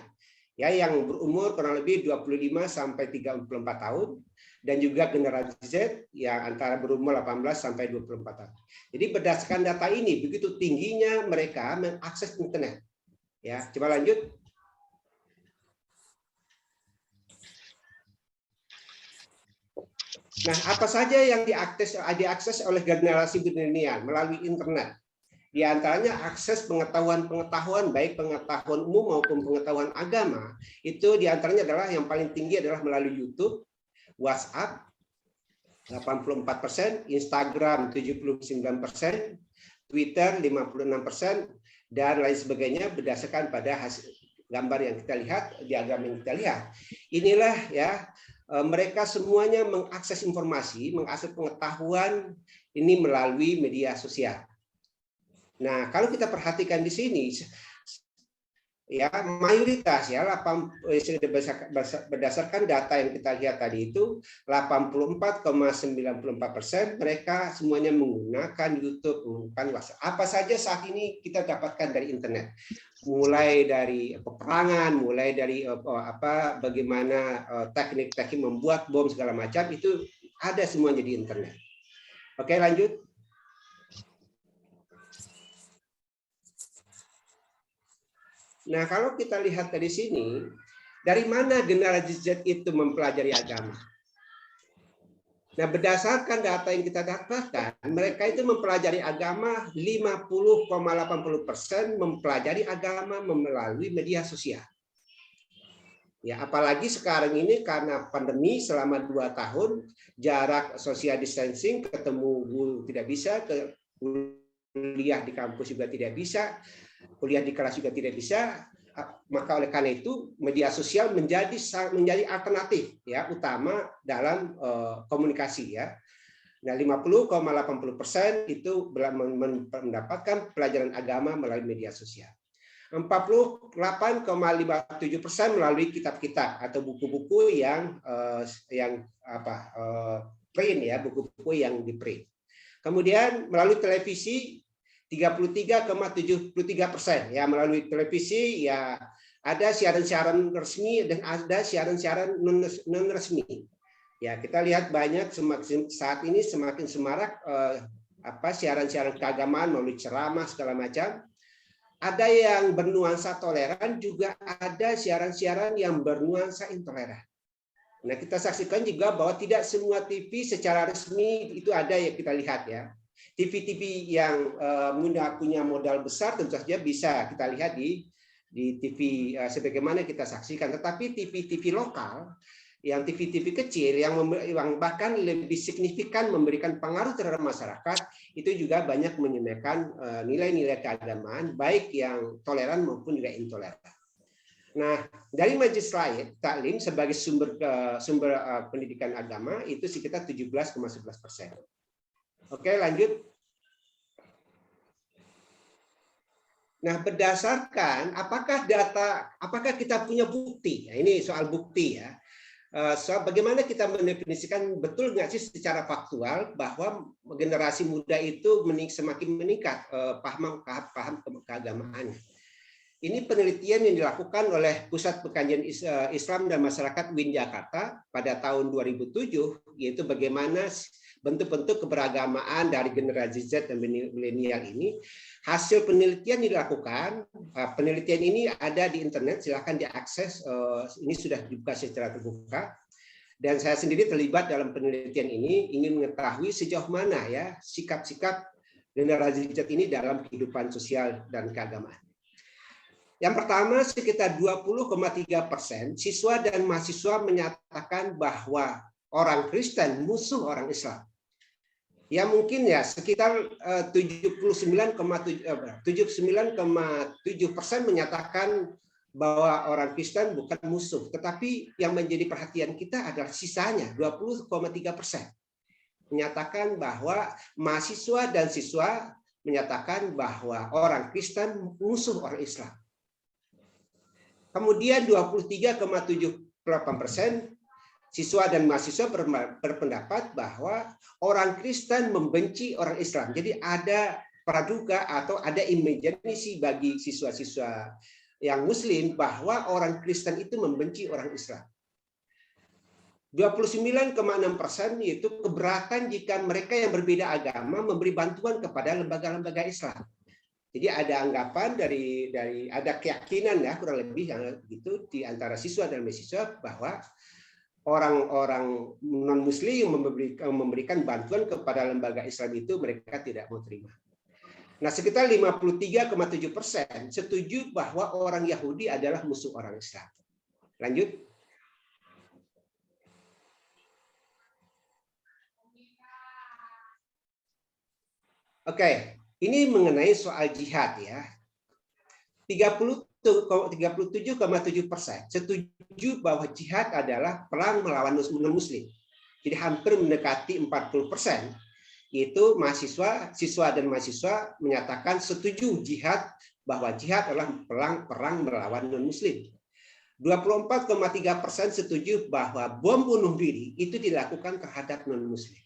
ya yang berumur kurang lebih 25 sampai 34 tahun dan juga generasi Z yang antara berumur 18 sampai 24 tahun. Jadi berdasarkan data ini begitu tingginya mereka mengakses internet. Ya, coba lanjut. Nah, apa saja yang diakses oleh generasi milenial melalui internet? Di antaranya akses pengetahuan baik pengetahuan umum maupun pengetahuan agama. Itu di antaranya adalah yang paling tinggi adalah melalui YouTube, WhatsApp 84%, Instagram 79%, Twitter 56%, dan lain sebagainya berdasarkan pada hasil gambar yang kita lihat, diagram yang kita lihat. Inilah ya mereka semuanya mengakses informasi, mengakses pengetahuan ini melalui media sosial. Nah, kalau kita perhatikan di sini, ya mayoritas ya berdasarkan data yang kita lihat tadi itu 84,94% mereka semuanya menggunakan YouTube, menggunakan WhatsApp. Apa saja saat ini kita dapatkan dari internet, mulai dari peperangan, mulai dari bagaimana teknik-teknik membuat bom segala macam itu ada semuanya di internet. Oke, lanjut. Nah, kalau kita lihat dari sini, dari mana generasi Z itu mempelajari agama? Nah, berdasarkan data yang kita dapatkan, mereka itu mempelajari agama 50,80% mempelajari agama melalui media sosial. Ya, apalagi sekarang ini karena pandemi selama 2 tahun, jarak social distancing, ketemu guru tidak bisa, kuliah di kampus juga tidak bisa, kuliah di kelas juga tidak bisa, maka oleh karena itu media sosial menjadi alternatif ya utama dalam komunikasi ya. Nah, 50,80% itu mendapatkan pelajaran agama melalui media sosial. 48,57% melalui kitab-kitab atau buku-buku yang print ya, buku-buku yang di print. Kemudian melalui televisi 33,73% ya, melalui televisi ya, ada siaran-siaran resmi dan ada siaran-siaran non resmi. Ya, kita lihat banyak saat ini semakin semarak siaran-siaran keagamaan melalui ceramah segala macam. Ada yang bernuansa toleran, juga ada siaran-siaran yang bernuansa intoleran. Nah, kita saksikan juga bahwa tidak semua TV secara resmi itu ada yang kita lihat ya. TV-TV yang punya modal besar tentu saja bisa kita lihat di TV sebagaimana kita saksikan. Tetapi TV-TV lokal, yang TV-TV kecil yang bahkan lebih signifikan memberikan pengaruh terhadap masyarakat, itu juga banyak menyampaikan nilai-nilai keagamaan baik yang toleran maupun juga intoleran. Nah, dari Majelis Taklim sebagai sumber pendidikan agama itu sekitar 17,11%. Oke, lanjut. Nah, berdasarkan apakah kita punya bukti? Nah, ini soal bukti ya. Soal bagaimana kita mendefinisikan betul nggak sih secara faktual bahwa generasi muda itu semakin meningkat paham keagamaannya. Ini penelitian yang dilakukan oleh Pusat Pengkajian Islam dan Masyarakat UIN Jakarta pada tahun 2007, yaitu bagaimana bentuk-bentuk keberagamaan dari generasi Z dan milenial ini. Hasil penelitian dilakukan, penelitian ini ada di internet, silahkan diakses, ini sudah dibuka secara terbuka. Dan saya sendiri terlibat dalam penelitian ini, ingin mengetahui sejauh mana ya sikap-sikap generasi Z ini dalam kehidupan sosial dan keagamaan. Yang pertama, sekitar 20,3% siswa dan mahasiswa menyatakan bahwa orang Kristen musuh orang Islam. Ya mungkin ya sekitar 79,7% menyatakan bahwa orang Kristen bukan musuh. Tetapi yang menjadi perhatian kita adalah sisanya 20,3% menyatakan bahwa mahasiswa dan siswa menyatakan bahwa orang Kristen musuh orang Islam. Kemudian 23,78% siswa dan mahasiswa berpendapat bahwa orang Kristen membenci orang Islam. Jadi ada praduga atau ada imajinasi bagi siswa-siswa yang Muslim bahwa orang Kristen itu membenci orang Islam. 29,6% yaitu keberatan jika mereka yang berbeda agama memberi bantuan kepada lembaga-lembaga Islam. Jadi ada anggapan dari ada keyakinan ya kurang lebih yang gitu di antara siswa dan mahasiswa bahwa orang-orang non-Muslim memberikan bantuan kepada lembaga Islam itu mereka tidak mau terima. Nah, sekitar 53,7% setuju bahwa orang Yahudi adalah musuh orang Islam. Lanjut. Oke, ini mengenai soal jihad ya. 37,7% setuju bahwa jihad adalah perang melawan non-Muslim. Jadi hampir mendekati 40%. Yaitu siswa dan mahasiswa menyatakan setuju jihad bahwa jihad adalah perang melawan non-Muslim. 24,3% setuju bahwa bom bunuh diri itu dilakukan terhadap non-Muslim.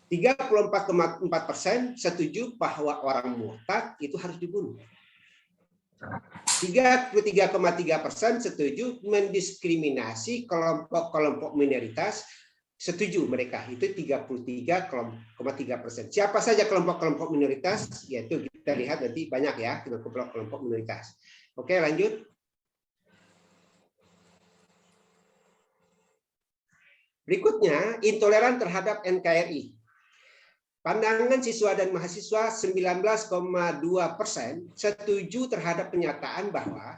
34,4% setuju bahwa orang murtad itu harus dibunuh. 33,3% setuju mendiskriminasi kelompok-kelompok minoritas. Setuju mereka itu 33,3%. Siapa saja kelompok-kelompok minoritas? Yaitu kita lihat nanti banyak ya kelompok minoritas. Oke, lanjut. Berikutnya, intoleran terhadap NKRI. Pandangan siswa dan mahasiswa 19,2% setuju terhadap pernyataan bahwa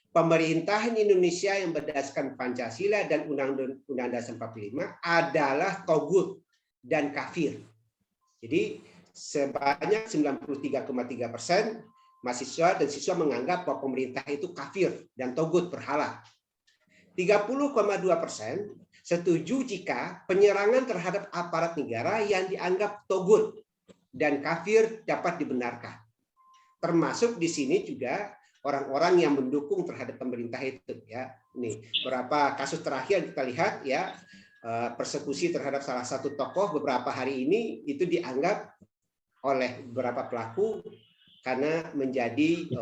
pemerintahan Indonesia yang berdasarkan Pancasila dan Undang-Undang Dasar 45 adalah togut dan kafir. Jadi sebanyak 93,3% mahasiswa dan siswa menganggap bahwa pemerintah itu kafir dan togut berhala. 30,2% setuju jika penyerangan terhadap aparat negara yang dianggap togut dan kafir dapat dibenarkan. Termasuk di sini juga orang-orang yang mendukung terhadap pemerintah itu ya. Ini beberapa kasus terakhir kita lihat ya, persekusi terhadap salah satu tokoh beberapa hari ini itu dianggap oleh beberapa pelaku karena menjadi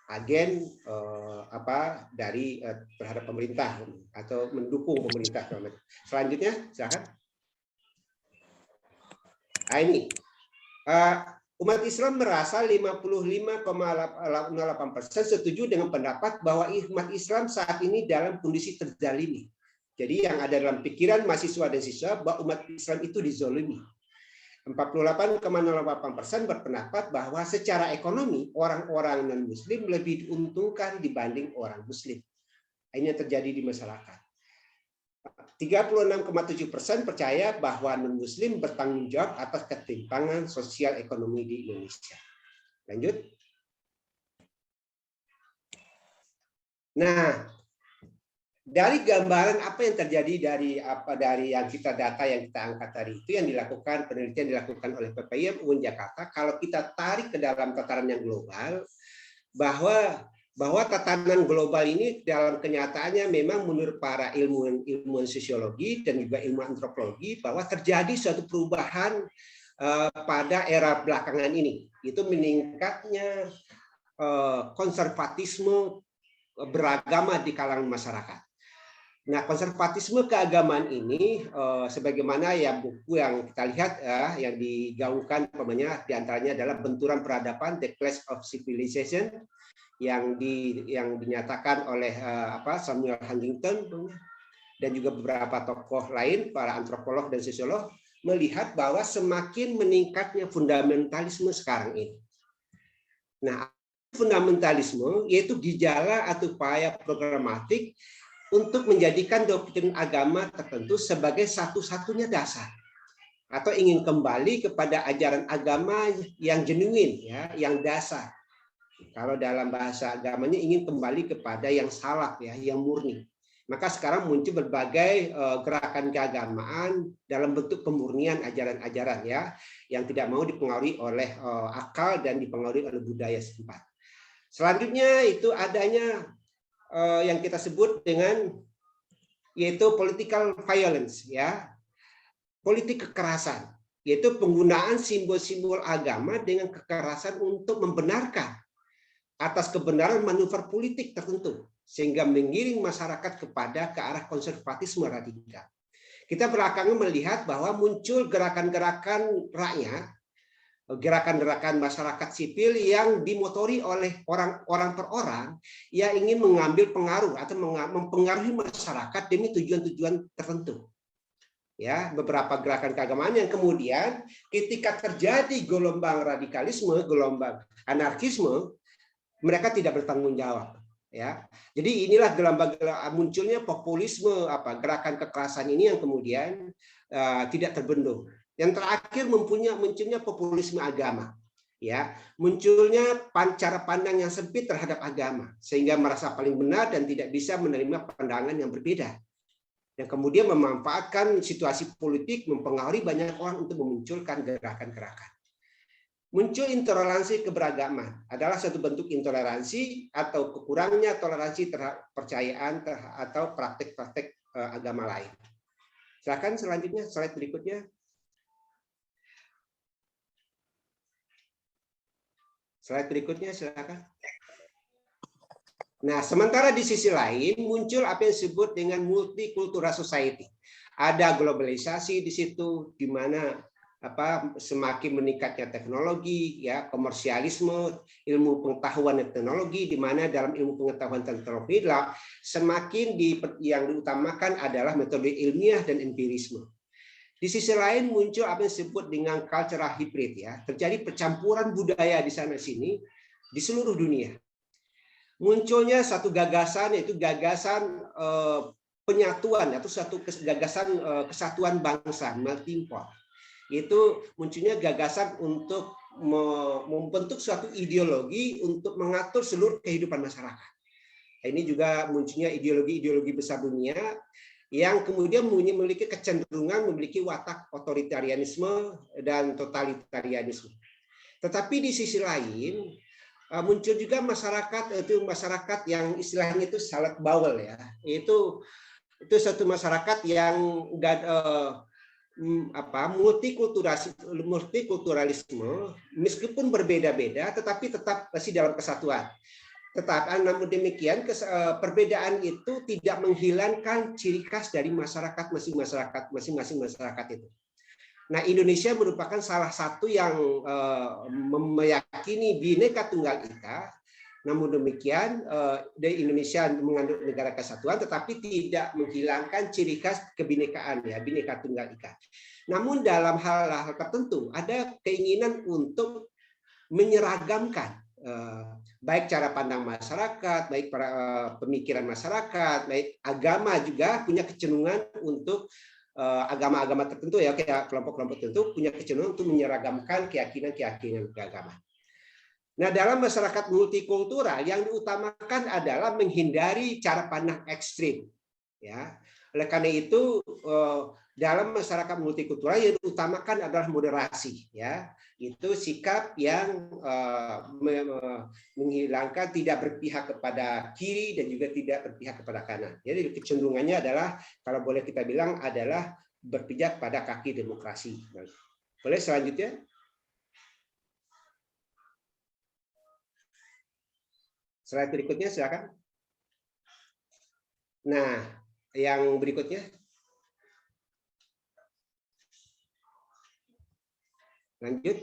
agen dari terhadap pemerintah atau mendukung pemerintah. Selanjutnya silakan. Nah, ini umat Islam merasa 55,8% setuju dengan pendapat bahwa umat Islam saat ini dalam kondisi terzalimi. Jadi yang ada dalam pikiran mahasiswa dan siswa bahwa umat Islam itu dizolimi. 48,08% berpendapat bahwa secara ekonomi orang-orang non-Muslim lebih diuntungkan dibanding orang Muslim. Ini yang terjadi di masyarakat. 36,7% percaya bahwa non-Muslim bertanggung jawab atas ketimpangan sosial ekonomi di Indonesia. Lanjut. Nah, dari gambaran apa yang terjadi dari yang kita angkat tadi itu yang penelitian dilakukan oleh PPIM UIN Jakarta, kalau kita tarik ke dalam tataran yang global bahwa tatanan global ini dalam kenyataannya memang menurut para ilmuwan sosiologi dan juga ilmu antropologi bahwa terjadi suatu perubahan pada era belakangan ini, itu meningkatnya konservatisme beragama di kalangan masyarakat. Nah, konservatisme keagamaan ini, sebagaimana ya buku yang kita lihat yang digaungkan, di antaranya adalah Benturan Peradaban, The Clash of Civilization, yang dinyatakan oleh Samuel Huntington dan juga beberapa tokoh lain, para antropolog dan sosiolog, melihat bahwa semakin meningkatnya fundamentalisme sekarang ini. Nah, fundamentalisme yaitu gejala atau upaya programatik untuk menjadikan doktrin agama tertentu sebagai satu-satunya dasar, atau ingin kembali kepada ajaran agama yang genuine, ya, yang dasar. Kalau dalam bahasa agamanya ingin kembali kepada yang salaf, ya, yang murni. Maka sekarang muncul berbagai gerakan keagamaan dalam bentuk pemurnian ajaran-ajaran, ya, yang tidak mau dipengaruhi oleh akal dan dipengaruhi oleh budaya setempat. Selanjutnya itu adanya yang kita sebut dengan yaitu political violence, ya, politik kekerasan, yaitu penggunaan simbol-simbol agama dengan kekerasan untuk membenarkan atas kebenaran manuver politik tertentu sehingga mengiring masyarakat ke arah konservatisme radikal. Kita belakangan melihat bahwa muncul gerakan-gerakan rakyat, gerakan-gerakan masyarakat sipil yang dimotori oleh orang per orang yang ingin mengambil pengaruh atau mempengaruhi masyarakat demi tujuan-tujuan tertentu. Ya, beberapa gerakan keagamaan yang kemudian ketika terjadi gelombang radikalisme, gelombang anarkisme, mereka tidak bertanggung jawab. Ya, jadi inilah munculnya populisme, gerakan kekerasan ini yang kemudian tidak terbendung. Yang terakhir munculnya populisme agama, ya, munculnya cara pandang yang sempit terhadap agama sehingga merasa paling benar dan tidak bisa menerima pandangan yang berbeda, yang kemudian memanfaatkan situasi politik mempengaruhi banyak orang untuk memunculkan gerakan-gerakan. Muncul intoleransi keberagaman adalah satu bentuk intoleransi atau kekurangnya toleransi terhadap kepercayaan atau praktek-praktek agama lain. Silakan selanjutnya, slide berikutnya. Slide berikutnya silakan. Nah, sementara di sisi lain muncul apa yang disebut dengan multicultural society. Ada globalisasi di situ, di mana semakin meningkatnya teknologi, ya, komersialisme, ilmu pengetahuan dan teknologi, di mana dalam ilmu pengetahuan dan teknologi semakin yang diutamakan adalah metode ilmiah dan empirisme. Di sisi lain muncul apa yang disebut dengan cultural hybrid, ya, terjadi percampuran budaya di sana sini di seluruh dunia. Munculnya satu gagasan, yaitu gagasan penyatuan atau satu gagasan kesatuan bangsa, melting pot. Itu munculnya gagasan untuk membentuk suatu ideologi untuk mengatur seluruh kehidupan masyarakat. Ini juga munculnya ideologi-ideologi besar dunia yang kemudian memiliki kecenderungan memiliki watak otoritarianisme dan totalitarianisme. Tetapi di sisi lain muncul juga masyarakat yang istilahnya itu salad bowl, ya. Itu satu masyarakat yang multikulturalisme meskipun berbeda-beda tetapi tetap masih dalam kesatuan. Namun demikian perbedaan itu tidak menghilangkan ciri khas dari masing-masing masyarakat itu. Nah, Indonesia merupakan salah satu yang meyakini Bhinneka Tunggal Ika. Namun demikian, di Indonesia mengandung negara kesatuan, tetapi tidak menghilangkan ciri khas kebinekaan, ya, Bhinneka Tunggal Ika. Namun dalam hal-hal tertentu ada keinginan untuk menyeragamkan baik cara pandang masyarakat, baik pemikiran masyarakat, baik agama juga punya kecenderungan untuk agama-agama tertentu, ya, kayak kelompok-kelompok tertentu punya kecenderungan untuk menyeragamkan keyakinan-keyakinan beragama. Nah, dalam masyarakat multikultural yang diutamakan adalah menghindari cara pandang ekstrim, ya. Oleh karena itu dalam masyarakat multikultural yang diutamakan adalah moderasi, ya. Itu sikap yang menghilangkan tidak berpihak kepada kiri dan juga tidak berpihak kepada kanan. Jadi kecenderungannya adalah kalau boleh kita bilang adalah berpijak pada kaki demokrasi. Boleh selanjutnya? Slide berikutnya silakan. Nah, yang berikutnya. Lanjut.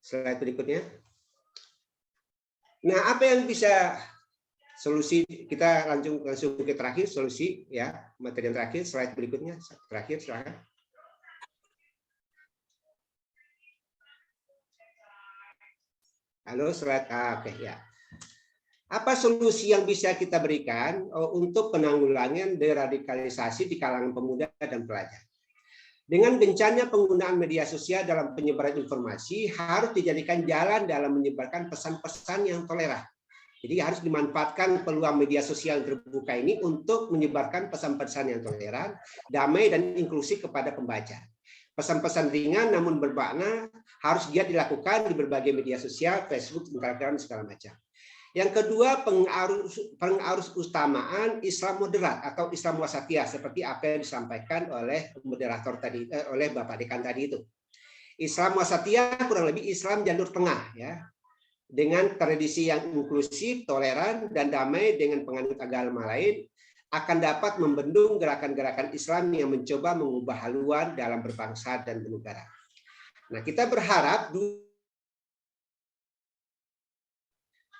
Slide berikutnya. Nah, apa yang bisa solusi, kita langsung ke terakhir, solusi, ya, materi yang terakhir, slide berikutnya, terakhir silakan. Halo, slide. Oke, ya. Apa solusi yang bisa kita berikan untuk penanggulangan deradikalisasi di kalangan pemuda dan pelajar? Dengan gencarnya penggunaan media sosial dalam penyebaran informasi harus dijadikan jalan dalam menyebarkan pesan-pesan yang toleran. Jadi harus dimanfaatkan peluang media sosial yang terbuka ini untuk menyebarkan pesan-pesan yang toleran, damai dan inklusif kepada pembaca. Pesan-pesan ringan namun bermakna harus giat dilakukan di berbagai media sosial, Facebook, Instagram, segala macam. Yang kedua, pengarus utamaan Islam moderat atau Islam wasatiyah seperti apa yang disampaikan oleh moderator tadi, oleh Bapak Dekan tadi itu. Islam wasatiyah kurang lebih Islam jalur tengah, ya, dengan tradisi yang inklusif, toleran dan damai dengan penganut agama lain akan dapat membendung gerakan-gerakan Islam yang mencoba mengubah haluan dalam berbangsa dan bernegara. Nah, kita berharap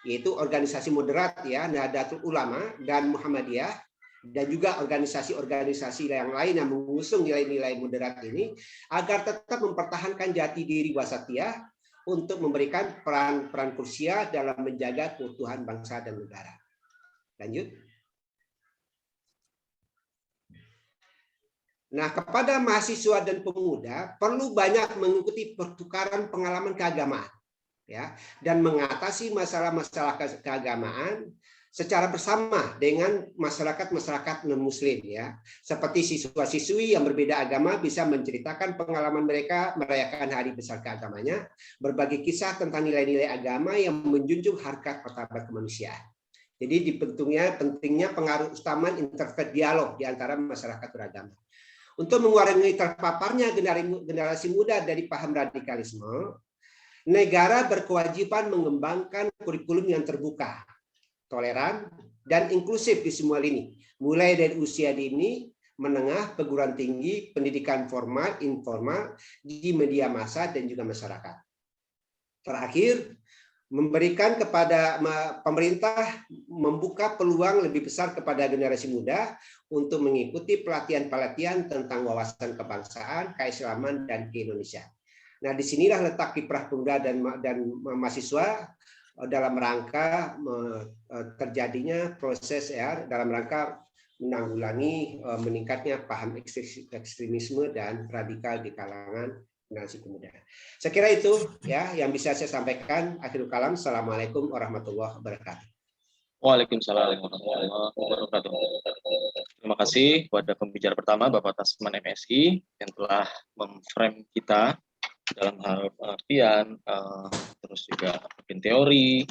yaitu organisasi moderat, ya, Nahdlatul Ulama dan Muhammadiyah, dan juga organisasi-organisasi yang lain yang mengusung nilai-nilai moderat ini agar tetap mempertahankan jati diri wasatiyah untuk memberikan peran krusial dalam menjaga keutuhan bangsa dan negara. Lanjut. Nah, kepada mahasiswa dan pemuda perlu banyak mengikuti pertukaran pengalaman keagamaan, ya, dan mengatasi masalah-masalah keagamaan secara bersama dengan masyarakat non-muslim ya. Seperti siswa-siswi yang berbeda agama bisa menceritakan pengalaman mereka merayakan hari besar keagamanya, berbagi kisah tentang nilai-nilai agama yang menjunjung harkat martabat kemanusiaan. Jadi pentingnya pengaruh utama interfaith dialog di antara masyarakat beragama. Untuk mengurangi terpaparnya generasi muda dari paham radikalisme, negara berkewajiban mengembangkan kurikulum yang terbuka, toleran, dan inklusif di semua lini, mulai dari usia dini, menengah, perguruan tinggi, pendidikan formal, informal, di media massa, dan juga masyarakat. Terakhir, memberikan kepada pemerintah membuka peluang lebih besar kepada generasi muda untuk mengikuti pelatihan-pelatihan tentang wawasan kebangsaan, keislaman, dan keindonesiaan. Nah, disinilah letak kiprah pemuda dan mahasiswa dalam rangka terjadinya proses ya, dalam rangka menanggulangi meningkatnya paham ekstremisme dan radikal di kalangan generasi pemuda. Saya kira itu ya yang bisa saya sampaikan. Akhirul kalam. Assalamualaikum warahmatullahi wabarakatuh. Waalaikumsalam warahmatullahi wabarakatuh. Terima kasih kepada pembicara pertama Bapak Tasman MSI yang telah memframe kita dalam hal pengertian, terus juga mungkin teori,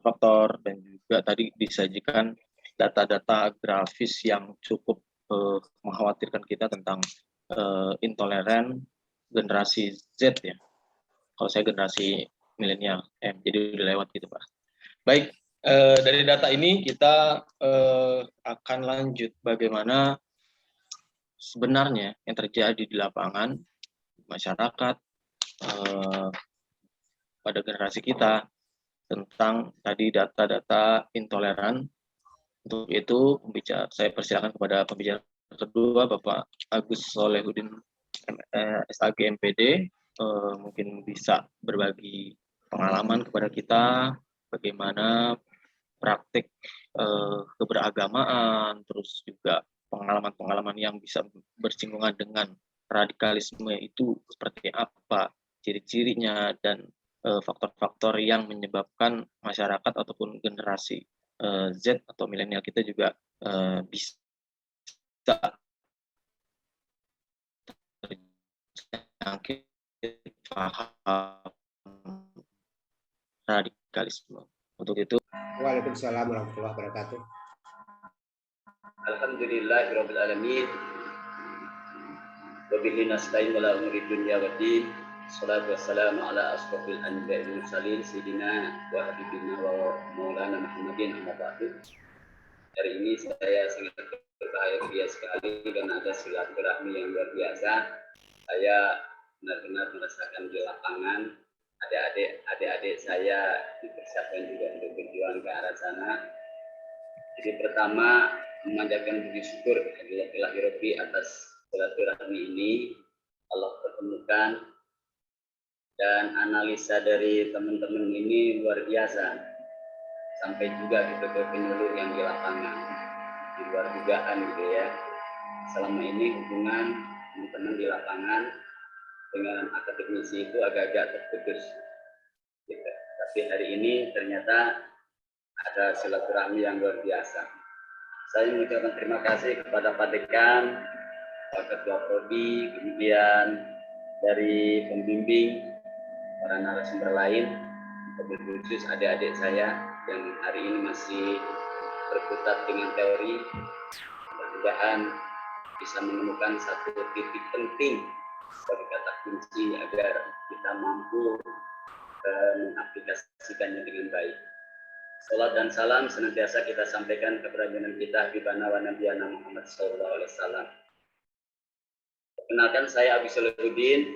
faktor, dan juga tadi disajikan data-data grafis yang cukup mengkhawatirkan kita tentang intoleran generasi Z ya. Kalau saya generasi milenial, jadi udah lewat gitu Pak. Baik, dari data ini kita akan lanjut bagaimana sebenarnya yang terjadi di lapangan masyarakat pada generasi kita tentang tadi data-data intoleran. Untuk itu saya persilakan kepada pembicara kedua Bapak Agus Solehudin SAG MPD, mungkin bisa berbagi pengalaman kepada kita bagaimana praktik keberagamaan, terus juga pengalaman-pengalaman yang bisa bersinggungan dengan radikalisme itu seperti apa, ciri-cirinya, dan faktor-faktor yang menyebabkan masyarakat ataupun generasi Z atau milenial kita juga bisa terjangkit paham radikalisme. Untuk itu, Waalaikumsalam warahmatullahi wabarakatuh. Alhamdulillahirabbil alamin. Wabillahi nasta'in wala umuri dunya waddin. Salatu wassalamu ala asrofil anbiya'i wal mursalin sayyidina wa habibina wa maulana Muhammadin amma ba'du. Hari ini saya sangat berbahagia sekali karena ada silaturahmi yang luar biasa. Saya benar-benar merasakan di lapangan adik-adik saya dipersiapkan juga untuk berjuang ke arah sana. Jadi pertama memanjatkan puji syukur kepada Rabbi atas silaturahmi ini Allah pertemukan, dan analisa dari teman-teman ini luar biasa sampai juga gitu ke penyuluh yang di lapangan di luar dugaan gitu ya. Selama ini hubungan teman-teman di lapangan dengan akademisi itu agak-agak terputus gitu. Tapi hari ini ternyata ada silaturahmi yang luar biasa. Saya mengucapkan terima kasih kepada Pak Dekan, Pak Ketua Prodi, kemudian dari pembimbing, para narasumber lain, terlebih khusus adik-adik saya yang hari ini masih berkutat dengan teori. Mudah-mudahan bisa menemukan satu titik penting sebagai kata kunci agar kita mampu mengaplikasikannya dengan baik. Salat dan salam senantiasa kita sampaikan kepada junjungan kita Habibana wa Nabiyana Muhammad sallallahu alaihi wasallam. Perkenalkan, saya Agus Solehudin,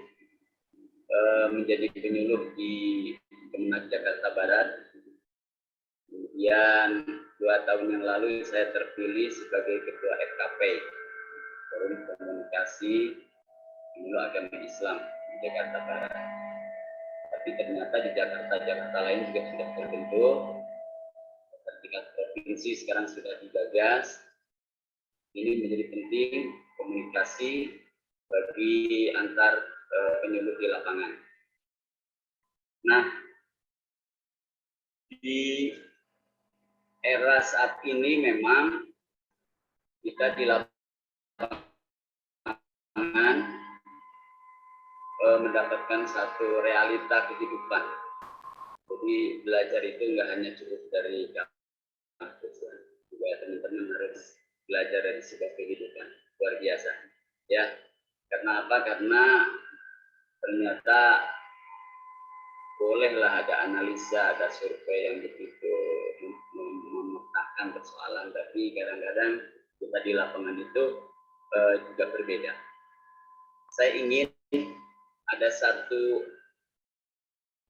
menjadi penyuluh di Kemenak Jakarta Barat. Kemudian 2 tahun yang lalu saya terpilih sebagai Ketua FKP, Forum Komunikasi Penyuluh Agama Islam di Jakarta Barat. Tapi ternyata di Jakarta lain juga sudah terbentuk. Tingkat provinsi sekarang sudah digagas. Ini menjadi penting komunikasi bagi antar penyuluh di lapangan. Nah, di era saat ini memang kita di lapangan mendapatkan satu realita kehidupan. Jadi belajar itu nggak hanya cukup dari kampus, juga teman-teman harus belajar dari sebuah kehidupan luar biasa. Ya, karena apa? Karena ternyata bolehlah ada analisa, ada survei yang begitu memetakan persoalan, tapi kadang-kadang kita di lapangan itu juga berbeda. Saya ingin ada satu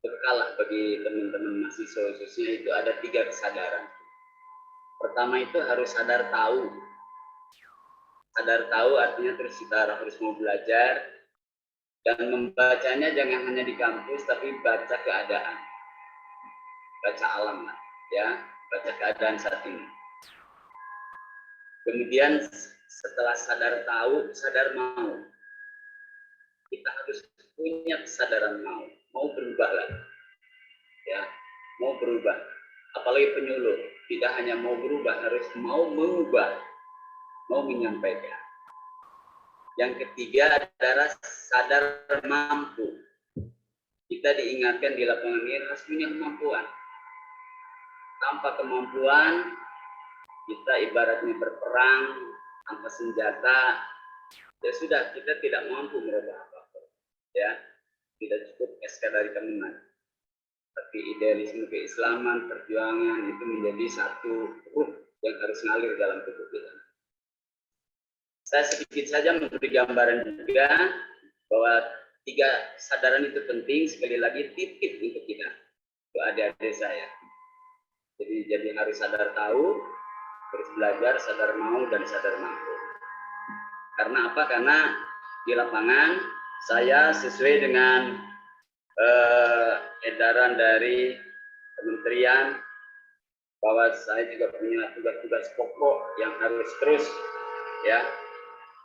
bekal bagi teman-teman mahasiswa khususnya, itu ada 3 kesadaran. Pertama itu harus sadar tahu. Sadar tahu artinya terus kita harus mau belajar, dan membacanya jangan hanya di kampus, tapi baca keadaan, baca alam lah, ya, baca keadaan saat ini. Kemudian setelah sadar tahu, sadar mau. Kita harus punya kesadaran mau berubah lah, ya, mau berubah. Apalagi penyuluh, tidak hanya mau berubah, harus mau mengubah, mau menyampaikan. Yang ketiga adalah sadar mampu. Kita diingatkan di lapangan ini harus punya kemampuan. Tanpa kemampuan, kita ibaratnya berperang tanpa senjata, ya sudah, kita tidak mampu merubah apapun. Ya, tidak cukup SK dari teman. Tapi idealisme keislaman, perjuangan itu menjadi satu ruh yang harus ngalir dalam tubuh kita. Saya sedikit saja memberi gambaran juga bahwa 3 kesadaran itu penting. Sekali lagi titip untuk kita, untuk adik-adik saya. Jadi harus sadar tahu, terus belajar, sadar mau, dan sadar mampu. Karena apa? Karena di lapangan saya sesuai dengan edaran dari kementerian bahwa saya juga punya tugas-tugas pokok yang harus terus, ya,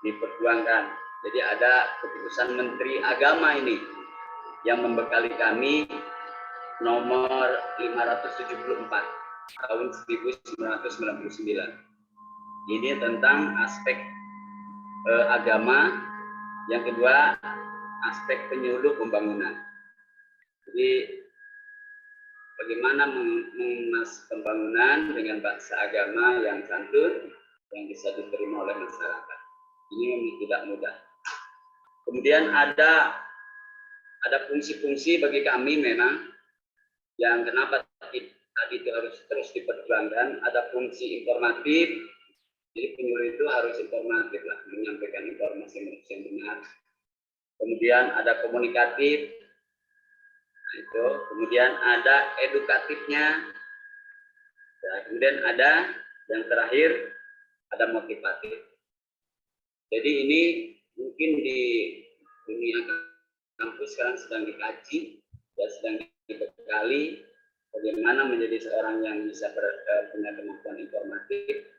diperjuangkan. Jadi ada keputusan Menteri Agama ini yang membekali kami nomor 574 tahun 1999. Ini tentang aspek agama. Yang kedua, aspek penyuluh pembangunan. Jadi bagaimana mengemas pembangunan dengan bahasa agama yang santun, yang bisa diterima oleh masyarakat. Ini memang tidak mudah. Kemudian ada fungsi-fungsi bagi kami memang yang kenapa tadi itu harus terus diperjuangkan. Ada fungsi informatif, jadi penyuluh itu harus informatif lah, menyampaikan informasi yang benar. Kemudian ada komunikatif, itu. Kemudian ada edukatifnya. Ya, kemudian ada yang terakhir ada motivatif. Jadi ini mungkin di dunia kampus sekarang sedang dikaji, ya, sedang dibekali bagaimana menjadi seorang yang bisa punya kemampuan informatif.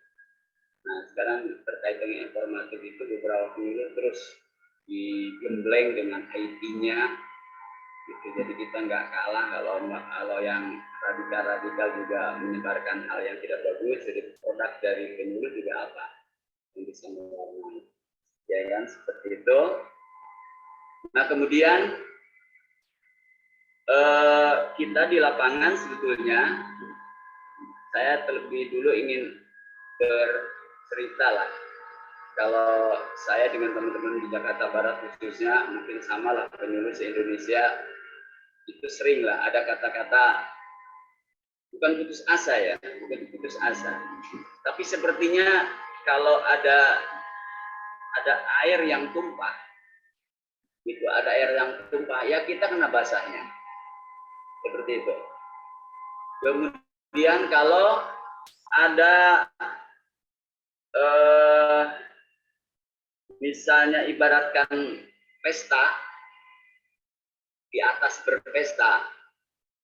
Nah, sekarang terkait dengan informatif itu beberapa penyuluh terus digembleng dengan IT-nya. Gitu. Jadi kita nggak kalah kalau yang radikal juga menyebarkan hal yang tidak bagus. Jadi produk dari penyuluh juga apa yang bisa mewarnai, ya kan, seperti itu. Nah, kemudian kita di lapangan sebetulnya saya terlebih dulu ingin bercerita lah. Kalau saya dengan teman-teman di Jakarta Barat khususnya, mungkin sama lah, penyuluh se-Indonesia itu sering lah ada kata-kata bukan putus asa, ya, bukan putus asa. Tapi sepertinya kalau ada air yang tumpah, itu ada air yang tumpah, ya kita kena basahnya. Seperti itu. Kemudian kalau ada misalnya ibaratkan pesta, di atas berpesta,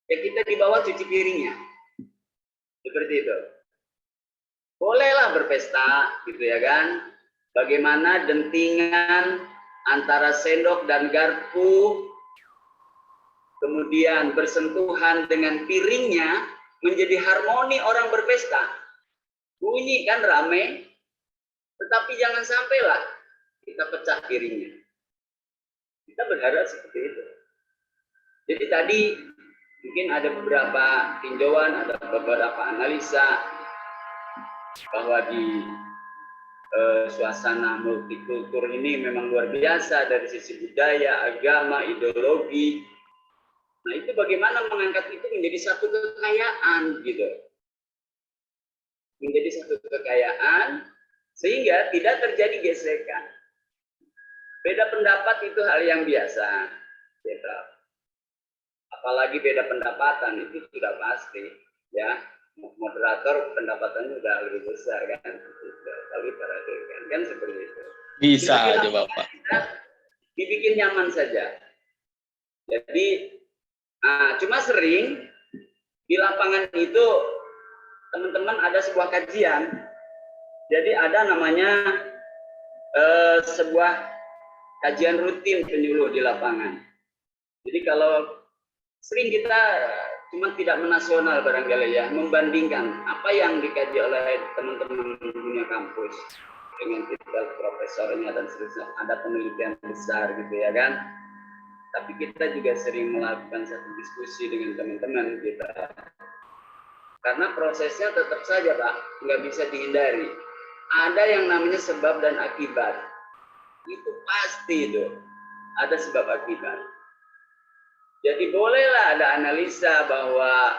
ya kita di bawah cuci piringnya. Seperti itu. Bolehlah berpesta, gitu ya kan. Bagaimana dentingan antara sendok dan garpu, kemudian bersentuhan dengan piringnya, menjadi harmoni orang berpesta. Bunyi kan rame, tetapi jangan sampailah kita pecah piringnya. Kita berharap seperti itu. Jadi tadi mungkin ada beberapa tinjauan, ada beberapa analisa bahwa di suasana multikultur ini memang luar biasa dari sisi budaya, agama, ideologi. Nah, itu bagaimana mengangkat itu menjadi satu kekayaan gitu. Menjadi satu kekayaan sehingga tidak terjadi gesekan. Beda pendapat itu hal yang biasa. Gitu. Apalagi beda pendapatan itu sudah pasti, ya. Moderator pendapatannya udah lebih besar kan, kali perhatikan kan seperti itu. Bisa jadi, aja Bapak. Dibikin nyaman saja. Jadi cuma sering di lapangan itu teman-teman ada sebuah kajian. Jadi ada namanya sebuah kajian rutin penyuluh di lapangan. Jadi kalau sering kita cuma tidak menasional barangkali ya, membandingkan apa yang dikaji oleh teman-teman dunia kampus dengan titel profesornya dan seterusnya, ada penelitian besar gitu ya kan. Tapi kita juga sering melakukan satu diskusi dengan teman-teman kita. Karena prosesnya tetap saja Pak, nggak bisa dihindari. Ada yang namanya sebab dan akibat. Itu pasti itu, ada sebab akibat. Jadi bolehlah ada analisa bahwa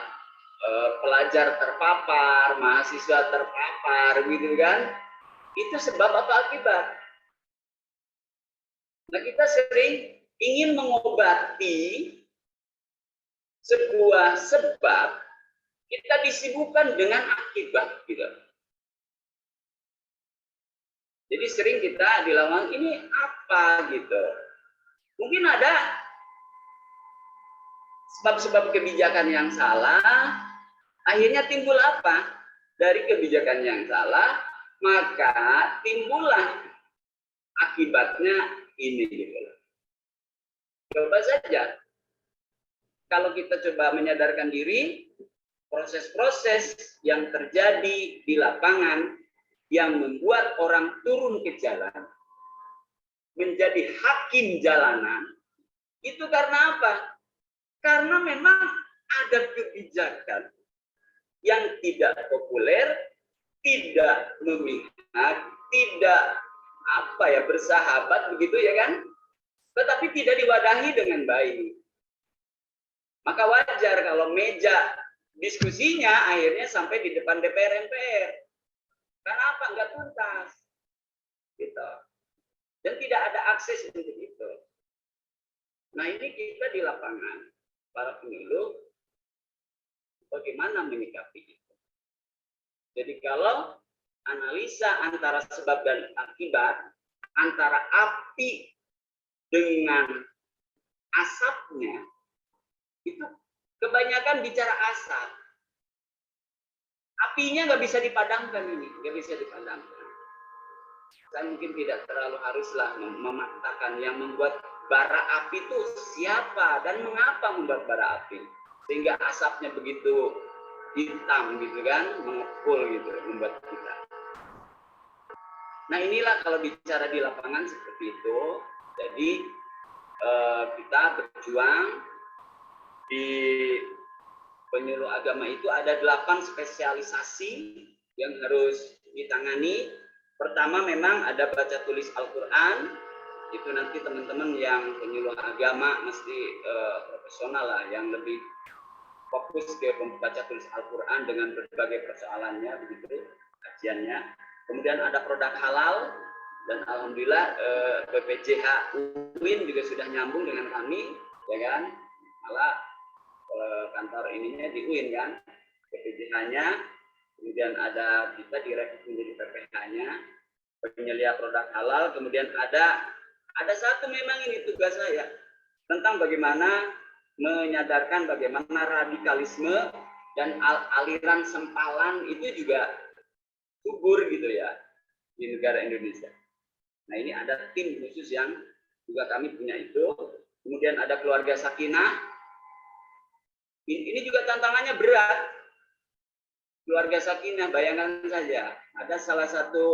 pelajar terpapar, mahasiswa terpapar, gitu kan? Itu sebab atau akibat. Nah, kita sering ingin mengobati sebuah sebab, kita disibukkan dengan akibat, gitu. Jadi sering kita dilawan ini apa gitu. Mungkin ada sebab-sebab kebijakan yang salah, akhirnya timbul apa? Dari kebijakan yang salah, maka timbullah akibatnya ini gitu. Coba saja, kalau kita coba menyadarkan diri, proses-proses yang terjadi di lapangan yang membuat orang turun ke jalan, menjadi hakim jalanan, itu karena apa? Karena memang ada kebijakan yang tidak populer, tidak memihak, tidak bersahabat begitu ya kan? Tetapi tidak diwadahi dengan baik. Maka wajar kalau meja diskusinya akhirnya sampai di depan DPR MPR. Karena apa? Enggak tuntas. Gitu. Dan tidak ada akses untuk itu. Nah, ini kita di lapangan, para penyuluh, bagaimana menyikapi itu. Jadi kalau analisa antara sebab dan akibat, antara api dengan asapnya, itu kebanyakan bicara asap. Apinya nggak bisa dipadamkan ini, nggak bisa dipadamkan. Saya mungkin tidak terlalu haruslah memaksakan yang membuat bara api itu siapa dan mengapa membuat bara api sehingga asapnya begitu hitam gitu kan, mengepul gitu, membuat kita. Nah inilah kalau bicara di lapangan seperti itu. Jadi kita berjuang di penyuluh agama itu ada 8 spesialisasi yang harus ditangani. Pertama memang ada baca tulis Al-Quran. Itu nanti teman-teman yang penyuluh agama mesti profesional lah, yang lebih fokus ke membaca tulis Al-Quran dengan berbagai persoalannya begitu kajiannya. Kemudian ada produk halal, dan alhamdulillah BPJH UIN juga sudah nyambung dengan kami, ya kan? Malah kantor ininya di UIN kan, BPJH-nya. Kemudian ada kita direvisi menjadi PPH-nya, penyelia produk halal. Kemudian ada satu memang ini tugas saya tentang bagaimana menyadarkan bagaimana radikalisme dan aliran sempalan itu juga subur gitu ya di negara Indonesia. Nah ini ada tim khusus yang juga kami punya itu. Kemudian ada keluarga sakinah. Ini juga tantangannya berat keluarga sakinah, bayangkan saja, ada salah satu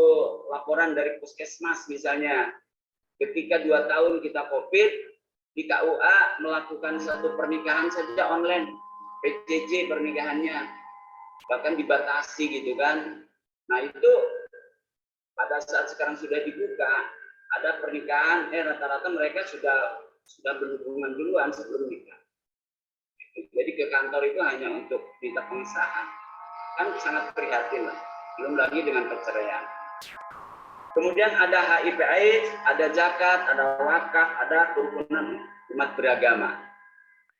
laporan dari puskesmas misalnya, ketika 2 tahun kita COVID, di KUA melakukan satu pernikahan saja online, PJJ pernikahannya, bahkan dibatasi gitu kan. Nah itu pada saat sekarang sudah dibuka, ada pernikahan, rata-rata mereka sudah berhubungan duluan sebelum nikah. Jadi ke kantor itu hanya untuk minta pengesahan. Kan sangat prihatin lah. Belum lagi dengan perceraian. Kemudian ada HIV AIDS, ada zakat, ada wakaf, ada kerukunan umat beragama.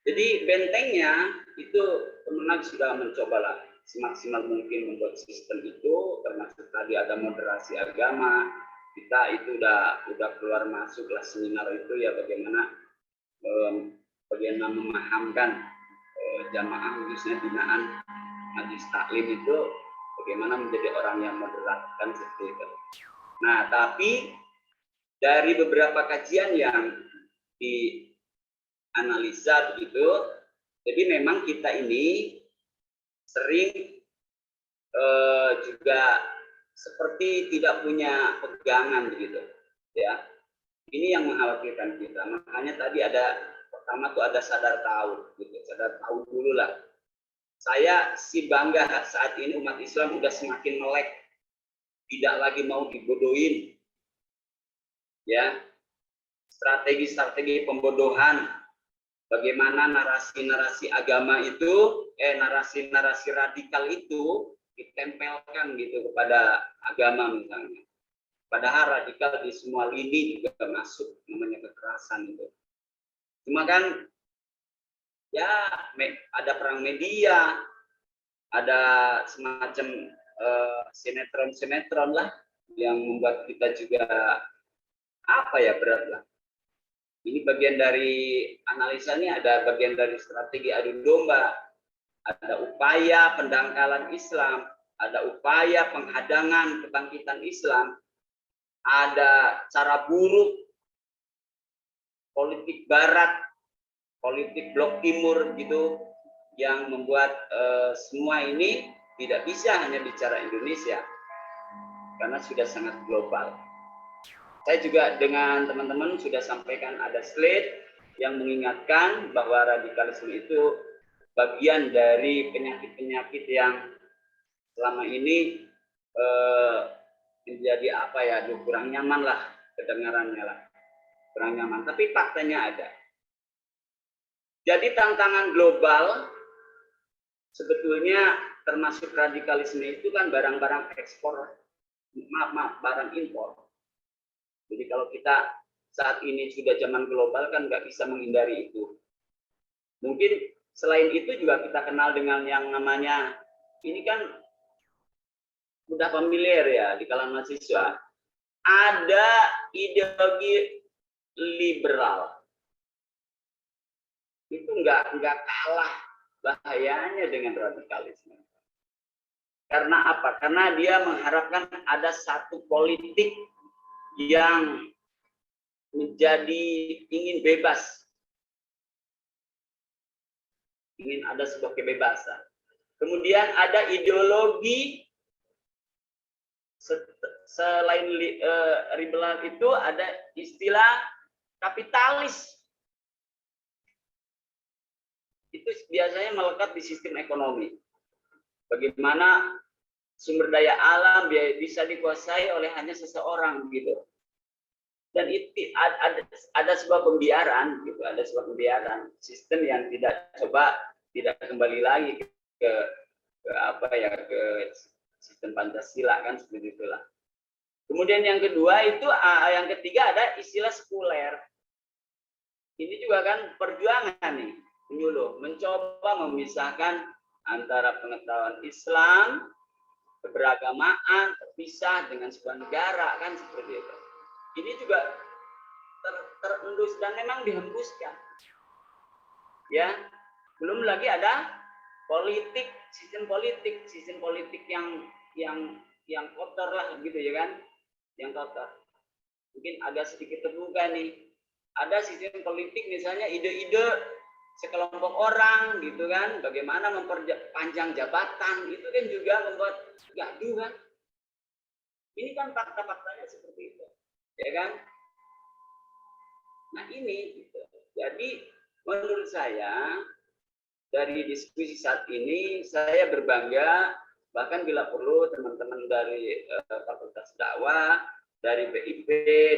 Jadi bentengnya itu Kemenag sudah mencobalah semaksimal mungkin membuat sistem itu, termasuk tadi ada moderasi agama. Kita itu udah keluar masuklah seminar itu ya bagaimana memahamkan jamaah khususnya binaan majlis taklim itu bagaimana menjadi orang yang moderat kan seperti itu. Nah, tapi dari beberapa kajian yang dianalisa begitu, jadi memang kita ini sering juga seperti tidak punya pegangan begitu, ya. Ini yang mengkhawatirkan kita. Makanya tadi pertama tuh ada sadar tahu, gitu. Sadar tahu dulu lah. Saya bangga saat ini umat Islam udah semakin melek, tidak lagi mau dibodohin, ya. Strategi-strategi pembodohan, bagaimana narasi-narasi agama itu, narasi-narasi radikal itu ditempelkan gitu kepada agama misalnya. Padahal radikal di semua lini juga masuk, namanya kekerasan itu. Cuma kan ya ada perang media, ada semacam sinetron-sinetron lah yang membuat kita juga berat lah. Ini bagian dari analisanya, ada bagian dari strategi adu domba, ada upaya pendangkalan Islam, ada upaya penghadangan kebangkitan Islam, ada cara buruk politik Barat, politik Blok Timur gitu, yang membuat semua ini tidak bisa hanya bicara Indonesia, karena sudah sangat global. Saya juga dengan teman-teman sudah sampaikan ada slide yang mengingatkan bahwa radikalisme itu bagian dari penyakit-penyakit yang selama ini menjadi kurang nyaman lah kedengarannya lah, kurang nyaman. Tapi faktanya ada. Jadi tantangan global sebetulnya termasuk radikalisme itu kan barang-barang ekspor, barang impor. Jadi kalau kita saat ini sudah zaman global kan nggak bisa menghindari itu. Mungkin selain itu juga kita kenal dengan yang namanya, ini kan udah familiar ya di kalangan mahasiswa, ada ideologi liberal. Itu nggak kalah bahayanya dengan radikalisme. Karena apa? Karena dia mengharapkan ada satu politik yang menjadi ingin bebas, ingin ada sebuah kebebasan. Kemudian ada ideologi selain liberal itu ada istilah kapitalis. Itu biasanya melekat di sistem ekonomi. Bagaimana sumber daya alam bisa dikuasai oleh hanya seseorang gitu. Dan itu ada sebuah pembiaran gitu, ada sebuah pembiaran sistem yang tidak kembali lagi ke sistem Pancasila kan seperti itulah. Kemudian yang kedua itu yang ketiga ada istilah sekuler. Ini juga kan perjuangan nih, menyuluh, mencoba memisahkan antara pengetahuan Islam, keberagamaan terpisah dengan sebuah negara kan seperti itu. Ini juga terendus dan memang dihembuskan. Ya, belum lagi ada politik, sistem politik yang kotor lah gitu ya kan, yang kotor. Mungkin agak sedikit terbuka nih. Ada sistem politik misalnya ide-ide sekelompok orang gitu kan, bagaimana memperpanjang jabatan, itu kan juga membuat gaduh kan. Ini kan fakta-faktanya seperti itu, ya kan? Nah ini, gitu. Jadi menurut saya dari diskusi saat ini saya berbangga, bahkan bila perlu teman-teman dari Fakultas Dakwah, dari PIP,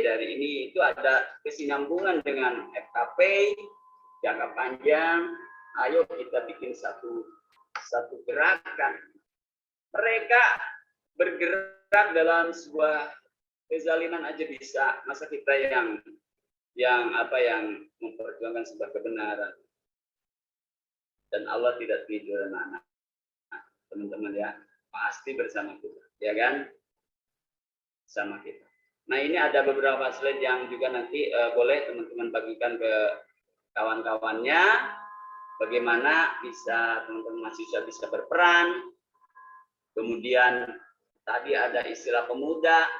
dari ini itu ada kesinambungan dengan FKP jangka panjang. Ayo kita bikin satu gerakan. Mereka bergerak dalam sebuah kezaliman aja bisa, masa kita yang memperjuangkan sebuah kebenaran. Dan Allah tidak tidur anak-anak, teman-teman ya, pasti bersama kita, ya kan? Sama kita. Nah ini ada beberapa slide yang juga nanti boleh teman-teman bagikan ke kawan-kawannya, bagaimana bisa teman-teman mahasiswa bisa berperan. Kemudian tadi ada istilah pemuda.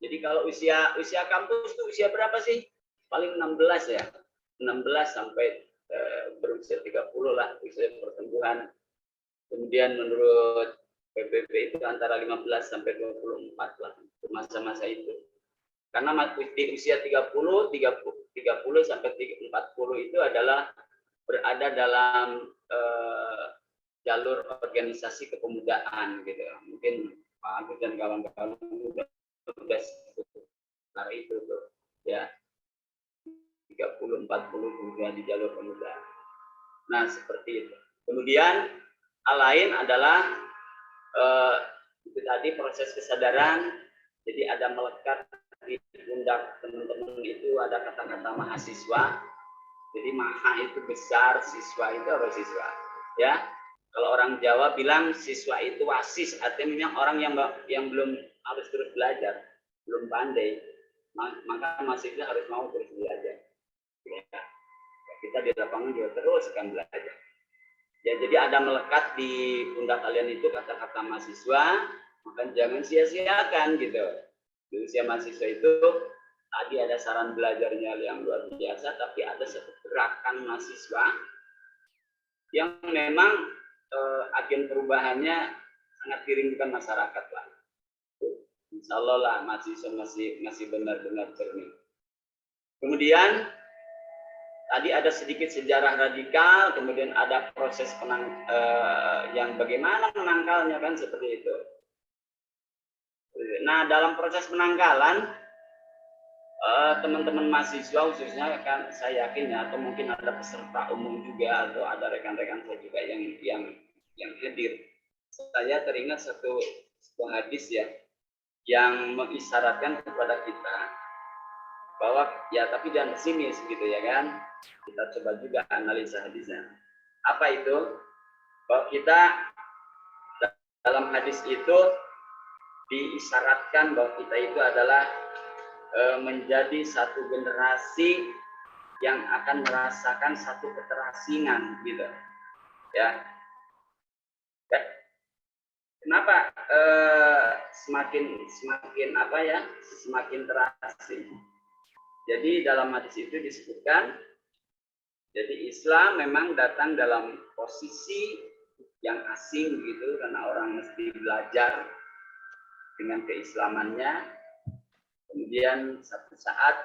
Jadi kalau usia kampus itu usia berapa sih? Paling 16 ya, 16 sampai berusia 30 lah usia pertumbuhan. Kemudian menurut PBB itu antara 15 sampai 24 lah masa-masa itu. Karena di usia 30 sampai 40 itu adalah berada dalam jalur organisasi kepemudaan gitu. Mungkin Pak Agus dan kawan-kawan sudah hari itu tuh ya 30-40 juga di jalur pemuda. Nah seperti itu. Kemudian hal lain adalah itu tadi proses kesadaran. Jadi ada melekat di pundak teman-teman itu ada kata-kata mahasiswa. Jadi maha itu besar, siswa itu apa siswa? Ya. Kalau orang Jawa bilang siswa itu wasis, artinya orang yang belum harus terus belajar, belum pandai, maka mahasiswa harus mau terus belajar. Ya. Kita di lapangan juga terus akan belajar. Ya, jadi ada melekat di pundak kalian itu kata-kata mahasiswa, maka jangan sia-siakan gitu. Di usia mahasiswa itu tadi ada saran belajarnya yang luar biasa, tapi ada satu gerakan mahasiswa yang memang agen perubahannya sangat dirindukan masyarakat lah. Insya Allah lah mahasiswa masih benar-benar cermin. Kemudian tadi ada sedikit sejarah radikal, kemudian ada proses yang bagaimana menangkalnya kan seperti itu. Nah dalam proses penangkalan teman-teman mahasiswa khususnya kan saya yakin ya, atau mungkin ada peserta umum juga atau ada rekan-rekan saya juga yang hadir. Saya teringat sebuah hadis ya yang mengisyaratkan kepada kita bahwa ya tapi jangan pesimis gitu ya kan. Kita coba juga analisa hadisnya. Apa itu? Bahwa kita dalam hadis itu diisyaratkan bahwa kita itu adalah menjadi satu generasi yang akan merasakan satu keterasingan gitu ya. Kenapa semakin terasing? Jadi dalam hadis itu disebutkan, jadi Islam memang datang dalam posisi yang asing gitu, karena orang mesti belajar dengan keislamannya. Kemudian satu saat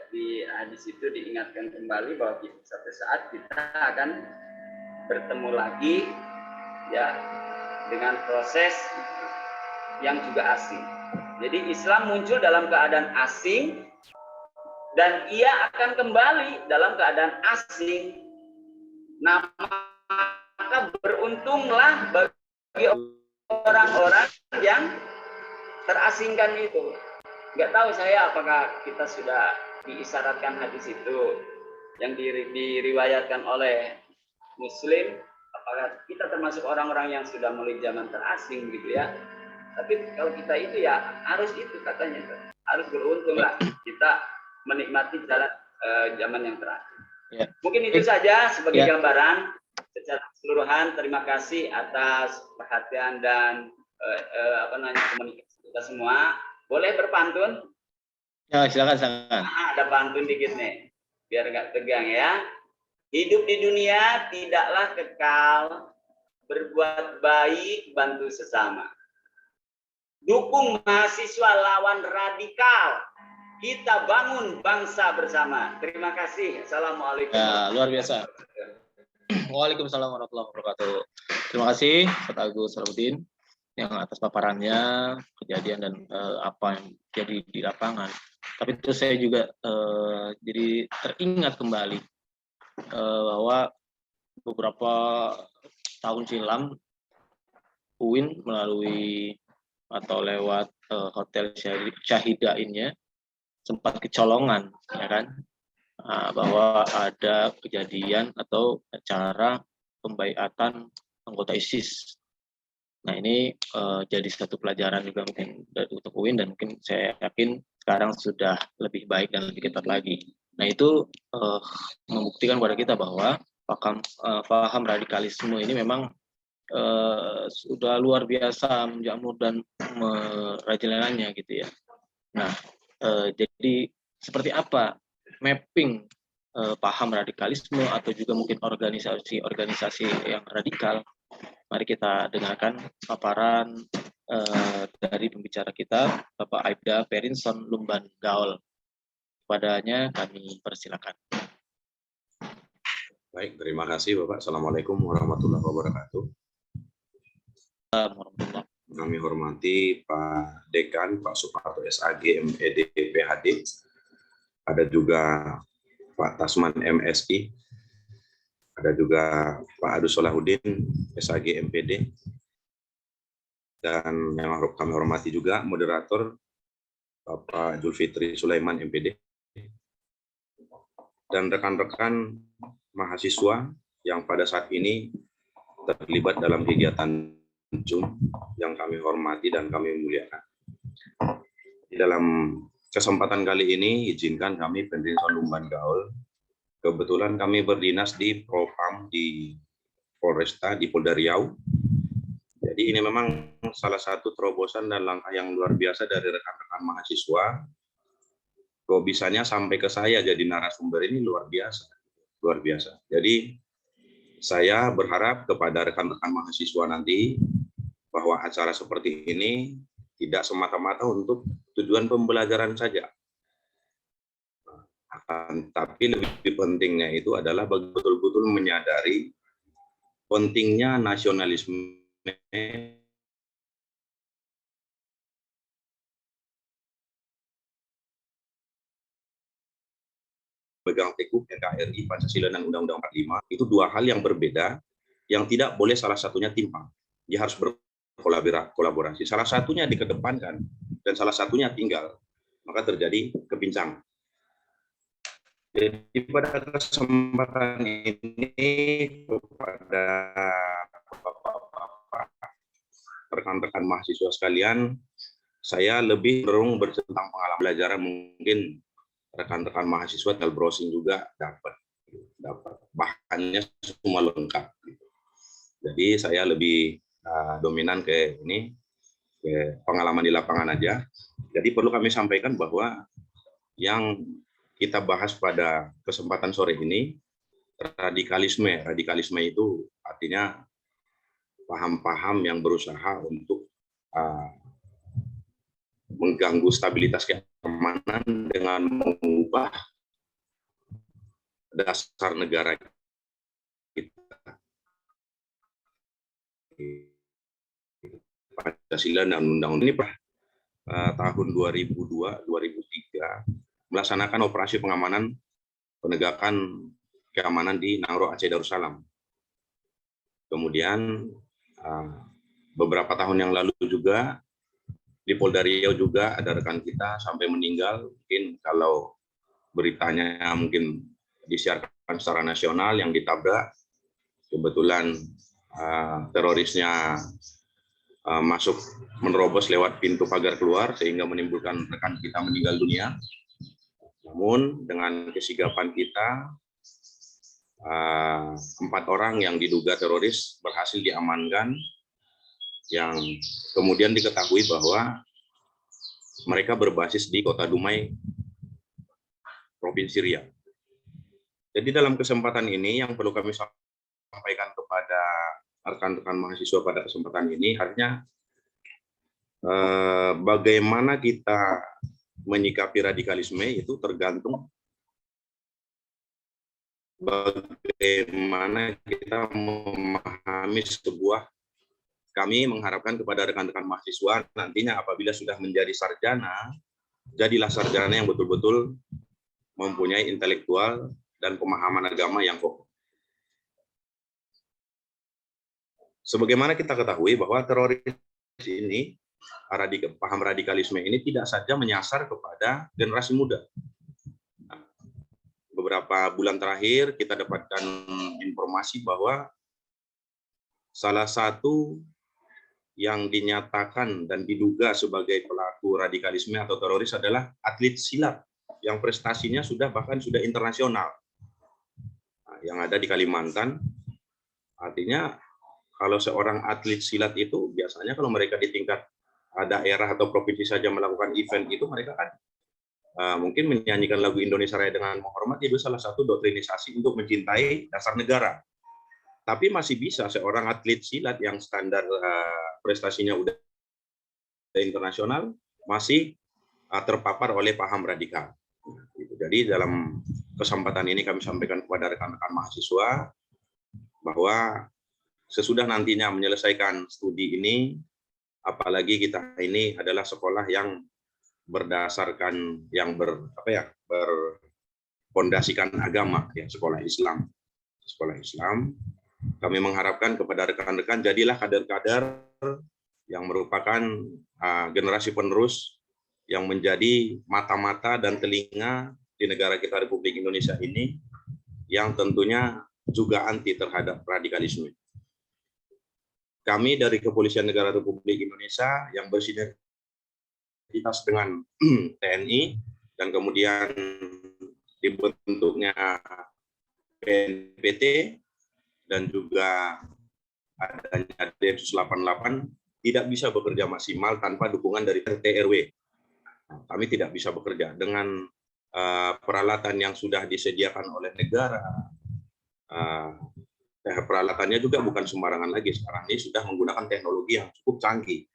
di hadis itu diingatkan kembali bahwa satu saat kita akan bertemu lagi ya dengan proses yang juga asing. Jadi Islam muncul dalam keadaan asing dan ia akan kembali dalam keadaan asing. Nah, maka beruntunglah bagi orang-orang yang terasingkan itu. Nggak tahu saya apakah kita sudah diisyaratkan hadis itu yang diriwayatkan oleh Muslim, apakah kita termasuk orang-orang yang sudah mulai zaman terasing gitu ya. Tapi kalau kita itu ya harus itu katanya, harus beruntung lah kita menikmati jalan zaman yang terakhir. Ya. Mungkin itu saja sebagai gambaran secara keseluruhan. Terima kasih atas perhatian dan komunikasi kita semua. Boleh berpantun? Ya, silakan. Ada pantun dikit nih. biar nggak tegang ya. Hidup di dunia tidaklah kekal, berbuat baik, bantu sesama. Dukung mahasiswa lawan radikal. Kita bangun bangsa bersama. Terima kasih. Assalamualaikum. Ya, luar biasa. Waalaikumsalam warahmatullahi wabarakatuh. Terima kasih Ustaz Agus Salahuddin yang atas paparannya, kejadian dan apa yang jadi di lapangan. Tapi itu saya juga jadi teringat kembali bahwa beberapa tahun silam UIN melalui atau lewat Hotel Syahidainnya sempat kecolongan, ya kan, bahwa ada kejadian atau acara pembaiatan anggota ISIS. Nah ini jadi satu pelajaran juga mungkin untuk UIN, dan mungkin saya yakin sekarang sudah lebih baik dan lebih ketat lagi. Nah itu membuktikan kepada kita bahwa paham radikalisme ini memang sudah luar biasa menjamur dan merajalela gitu ya. Nah jadi seperti apa mapping paham radikalisme atau juga mungkin organisasi-organisasi yang radikal? Mari kita dengarkan paparan dari pembicara kita, Bapak Aibda Perinson Lumban Gaul. Padanya kami persilakan. Baik, terima kasih Bapak. Assalamualaikum warahmatullahi wabarakatuh. Kami hormati Pak Dekan, Pak Suparto SAG MED PhD. Ada juga Pak Tasman MSI. Ada juga Pak Adus Salahuddin SAG MPD. Dan yang kami hormati juga moderator Bapak Julfitri Sulaiman MPD. Dan rekan-rekan mahasiswa yang pada saat ini terlibat dalam kegiatan Zoom yang kami hormati dan kami muliakan. Di dalam kesempatan kali ini izinkan kami Perinson Lumban Gaul, kebetulan kami berdinas di Propam di Polresta di Polda Riau. Jadi ini memang salah satu terobosan dan langkah yang luar biasa dari rekan-rekan mahasiswa. Kok bisanya sampai ke saya jadi narasumber ini luar biasa. Luar biasa. Jadi saya berharap kepada rekan-rekan mahasiswa nanti bahwa acara seperti ini tidak semata-mata untuk tujuan pembelajaran saja. Tapi lebih pentingnya itu adalah betul-betul menyadari pentingnya nasionalisme pegang teguh NKRI, Pancasila, dan Undang-Undang 45 itu dua hal yang berbeda yang tidak boleh salah satunya timpang. Dia harus berkolaborasi. Salah satunya dikedepankan dan salah satunya tinggal, maka terjadi kebincangan. Jadi pada kesempatan ini kepada rekan-rekan mahasiswa sekalian, saya lebih cenderung bertentang pengalaman belajar. Mungkin rekan-rekan mahasiswa tinggal browsing juga dapat bahannya semua lengkap. Jadi saya lebih dominan ke ini, ke pengalaman di lapangan aja. Jadi perlu kami sampaikan bahwa yang kita bahas pada kesempatan sore ini radikalisme. Radikalisme itu artinya paham-paham yang berusaha untuk mengganggu stabilitas keamanan dengan mengubah dasar negara kita. Pancasila dan Undang-Undang ini tahun 2002-2003 melaksanakan operasi pengamanan penegakan keamanan di Nangro Aceh Darussalam. Kemudian beberapa tahun yang lalu juga di Polda Riau juga ada rekan kita sampai meninggal. Mungkin kalau beritanya mungkin disiarkan secara nasional yang ditabrak, kebetulan terorisnya masuk menerobos lewat pintu pagar keluar sehingga menimbulkan rekan kita meninggal dunia. Namun dengan kesigapan kita 4 orang yang diduga teroris berhasil diamankan, yang kemudian diketahui bahwa mereka berbasis di Kota Dumai, Provinsi Riau. Jadi dalam kesempatan ini yang perlu kami sampaikan kepada rekan-rekan mahasiswa pada kesempatan ini, artinya bagaimana kita menyikapi radikalisme itu tergantung bagaimana kita memahami sebuah. Kami mengharapkan kepada rekan-rekan mahasiswa nantinya apabila sudah menjadi sarjana, jadilah sarjana yang betul-betul mempunyai intelektual dan pemahaman agama yang kokoh. Sebagaimana kita ketahui bahwa teroris ini, paham radikalisme ini tidak saja menyasar kepada generasi muda. Beberapa bulan terakhir kita dapatkan informasi bahwa salah satu yang dinyatakan dan diduga sebagai pelaku radikalisme atau teroris adalah atlet silat yang prestasinya bahkan sudah internasional. Nah, yang ada di Kalimantan, artinya kalau seorang atlet silat itu biasanya kalau mereka di tingkat daerah atau provinsi saja melakukan event itu, mereka kan mungkin menyanyikan lagu Indonesia Raya dengan menghormat, itu salah satu doktrinisasi untuk mencintai dasar negara. Tapi masih bisa seorang atlet silat yang standar prestasinya udah internasional masih terpapar oleh paham radikal. Jadi dalam kesempatan ini kami sampaikan kepada rekan-rekan mahasiswa bahwa sesudah nantinya menyelesaikan studi ini, apalagi kita ini adalah sekolah yang berdasarkan yang berpondasikan agama, ya, sekolah Islam. Kami mengharapkan kepada rekan-rekan jadilah kader-kader yang merupakan generasi penerus yang menjadi mata-mata dan telinga di negara kita Republik Indonesia ini, yang tentunya juga anti terhadap radikalisme. Kami dari Kepolisian Negara Republik Indonesia yang bersinergitas dengan TNI dan kemudian dibentuknya BNPT dan juga adanya Densus 88 tidak bisa bekerja maksimal tanpa dukungan dari RT RW. Kami tidak bisa bekerja dengan peralatan yang sudah disediakan oleh negara. Peralatannya juga bukan sembarangan lagi, sekarang ini sudah menggunakan teknologi yang cukup canggih.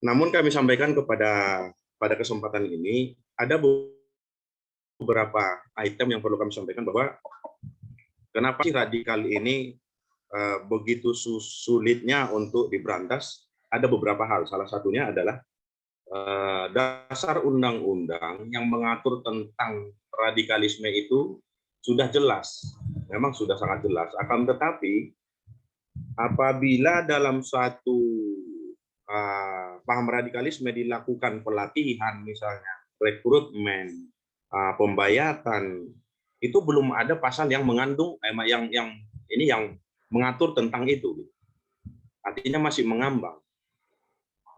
Namun kami sampaikan pada kesempatan ini ada beberapa item yang perlu kami sampaikan, bahwa kenapa sih radikal ini begitu sulitnya untuk diberantas? Ada beberapa hal. Salah satunya adalah dasar undang-undang yang mengatur tentang radikalisme itu sudah jelas, memang sudah sangat jelas. Akan tetapi apabila dalam suatu paham radikalisme dilakukan pelatihan, misalnya rekrutmen, pembayatan, itu belum ada pasal yang mengandung yang mengatur tentang itu. Artinya masih mengambang.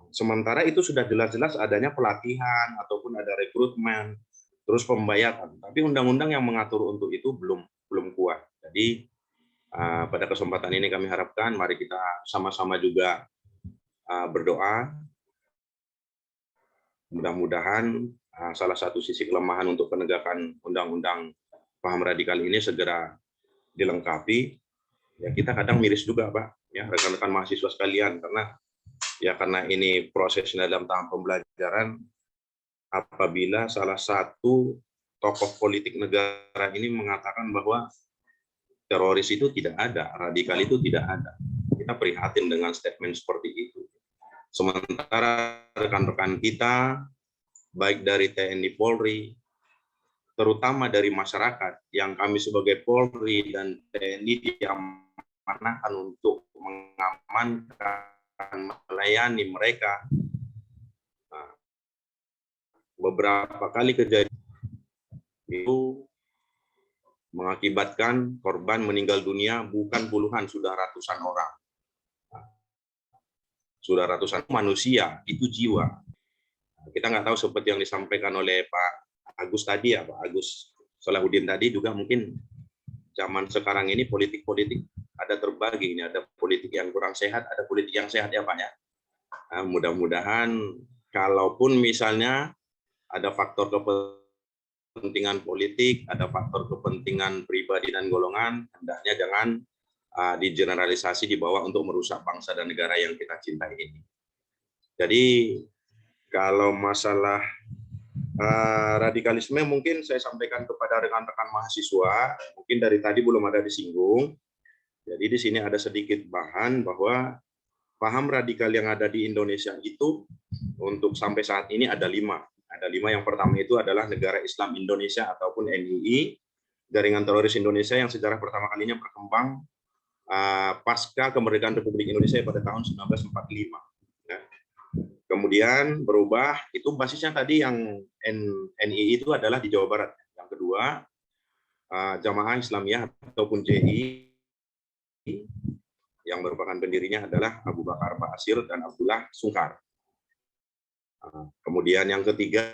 Sementara itu sudah jelas-jelas adanya pelatihan ataupun ada rekrutmen, terus pembayatan. Tapi undang-undang yang mengatur untuk itu belum kuat. Jadi pada kesempatan ini kami harapkan mari kita sama-sama juga berdoa. Mudah-mudahan salah satu sisi kelemahan untuk penegakan undang-undang paham radikal ini segera dilengkapi. Ya, kita kadang miris juga, Pak, ya, rekan-rekan mahasiswa sekalian, karena ini prosesnya dalam tahap pembelajaran. Apabila salah satu tokoh politik negara ini mengatakan bahwa teroris itu tidak ada, radikal itu tidak ada, kita prihatin dengan statement seperti itu. Sementara rekan-rekan kita, baik dari TNI Polri, terutama dari masyarakat, yang kami sebagai Polri dan TNI diamanahkan untuk mengamankan, melayani mereka. Nah, beberapa kali kejadian itu mengakibatkan korban meninggal dunia bukan puluhan, sudah ratusan orang. Sudah ratusan manusia, itu jiwa. Kita nggak tahu seperti yang disampaikan oleh Pak Agus tadi, ya, Pak Agus Salahuddin tadi, juga mungkin zaman sekarang ini politik-politik ada terbagi, ini ada politik yang kurang sehat, ada politik yang sehat, ya Pak, ya. Nah, mudah-mudahan kalaupun misalnya ada faktor kepentingan politik, ada faktor kepentingan pribadi dan golongan, hendaknya jangan digeneralisasi, dibawa untuk merusak bangsa dan negara yang kita cintai ini. Jadi kalau masalah radikalisme mungkin saya sampaikan kepada rekan-rekan mahasiswa, mungkin dari tadi belum ada disinggung. Jadi di sini ada sedikit bahan bahwa paham radikal yang ada di Indonesia itu untuk sampai saat ini ada 5. Ada 5. Yang pertama itu adalah Negara Islam Indonesia ataupun NII, jaringan teroris Indonesia yang sejarah pertama kalinya berkembang pasca kemerdekaan Republik Indonesia pada tahun 1945. Ya. Kemudian berubah, itu basisnya tadi yang NII itu adalah di Jawa Barat. Yang kedua, Jamaah Islamiyah ataupun JI, yang merupakan pendirinya adalah Abu Bakar Ba'asyir dan Abdullah Sungkar. Kemudian yang ketiga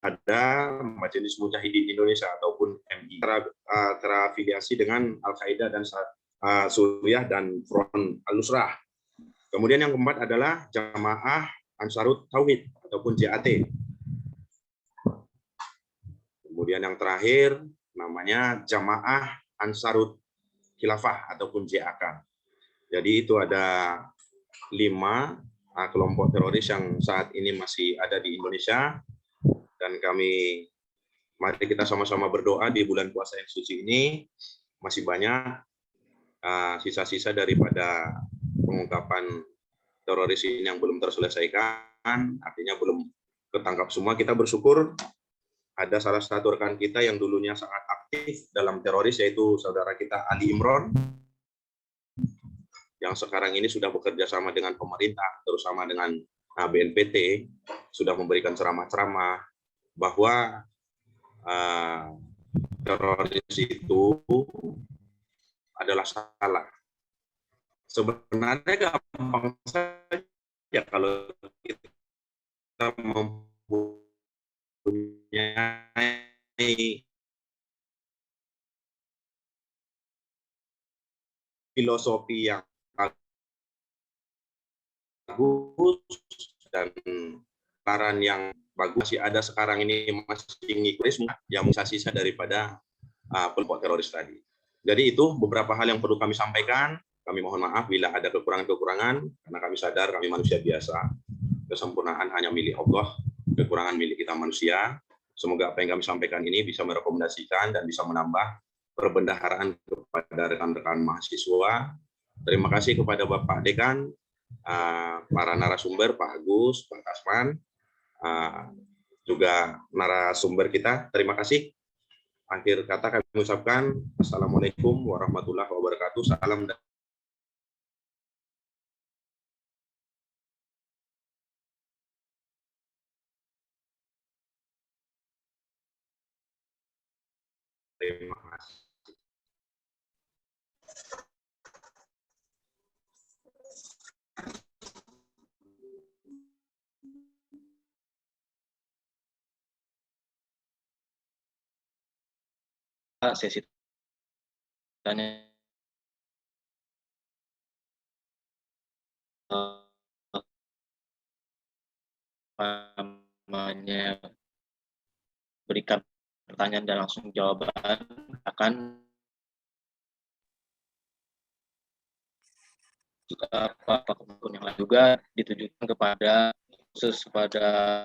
ada Majelis Mujahidin Indonesia ataupun MI, terafiliasi dengan Al-Qaeda dan Suriah dan Front Al-Nusrah. Kemudian yang keempat adalah Jamaah Ansarut Tauhid ataupun JAT. Kemudian yang terakhir namanya Jamaah Ansarut Khilafah ataupun JAK. Jadi itu ada 5 kelompok teroris yang saat ini masih ada di Indonesia, dan mari kita sama-sama berdoa di bulan puasa yang suci ini masih banyak sisa-sisa daripada pengungkapan teroris ini yang belum terselesaikan, artinya belum ketangkap semua. Kita bersyukur ada salah satu rekan kita yang dulunya sangat aktif dalam teroris, yaitu saudara kita Ali Imron, yang sekarang ini sudah bekerja sama dengan pemerintah, terutama dengan BNPT, sudah memberikan ceramah-ceramah bahwa teroris itu adalah salah. Sebenarnya gampang saja kalau kita mempunyai filosofi yang bagus dan saran yang bagus. Masih ada sekarang ini masih ngikutin yang sisa daripada kelompok teroris tadi. Jadi itu beberapa hal yang perlu kami sampaikan. Kami mohon maaf bila ada kekurangan-kekurangan, karena kami sadar kami manusia biasa. Kesempurnaan hanya milik Allah, kekurangan milik kita manusia. Semoga apa yang kami sampaikan ini bisa merekomendasikan dan bisa menambah perbendaharaan kepada rekan-rekan mahasiswa. Terima kasih kepada Bapak Dekan, para narasumber, Pak Agus, Pak Kasman, juga narasumber kita. Terima kasih. Akhir kata kami ucapkan Assalamualaikum warahmatullahi wabarakatuh. Salam dan terima kasih. Sesi tanya berikan pertanyaan dan langsung jawaban akan apa yang lain juga ditujukan kepada khusus kepada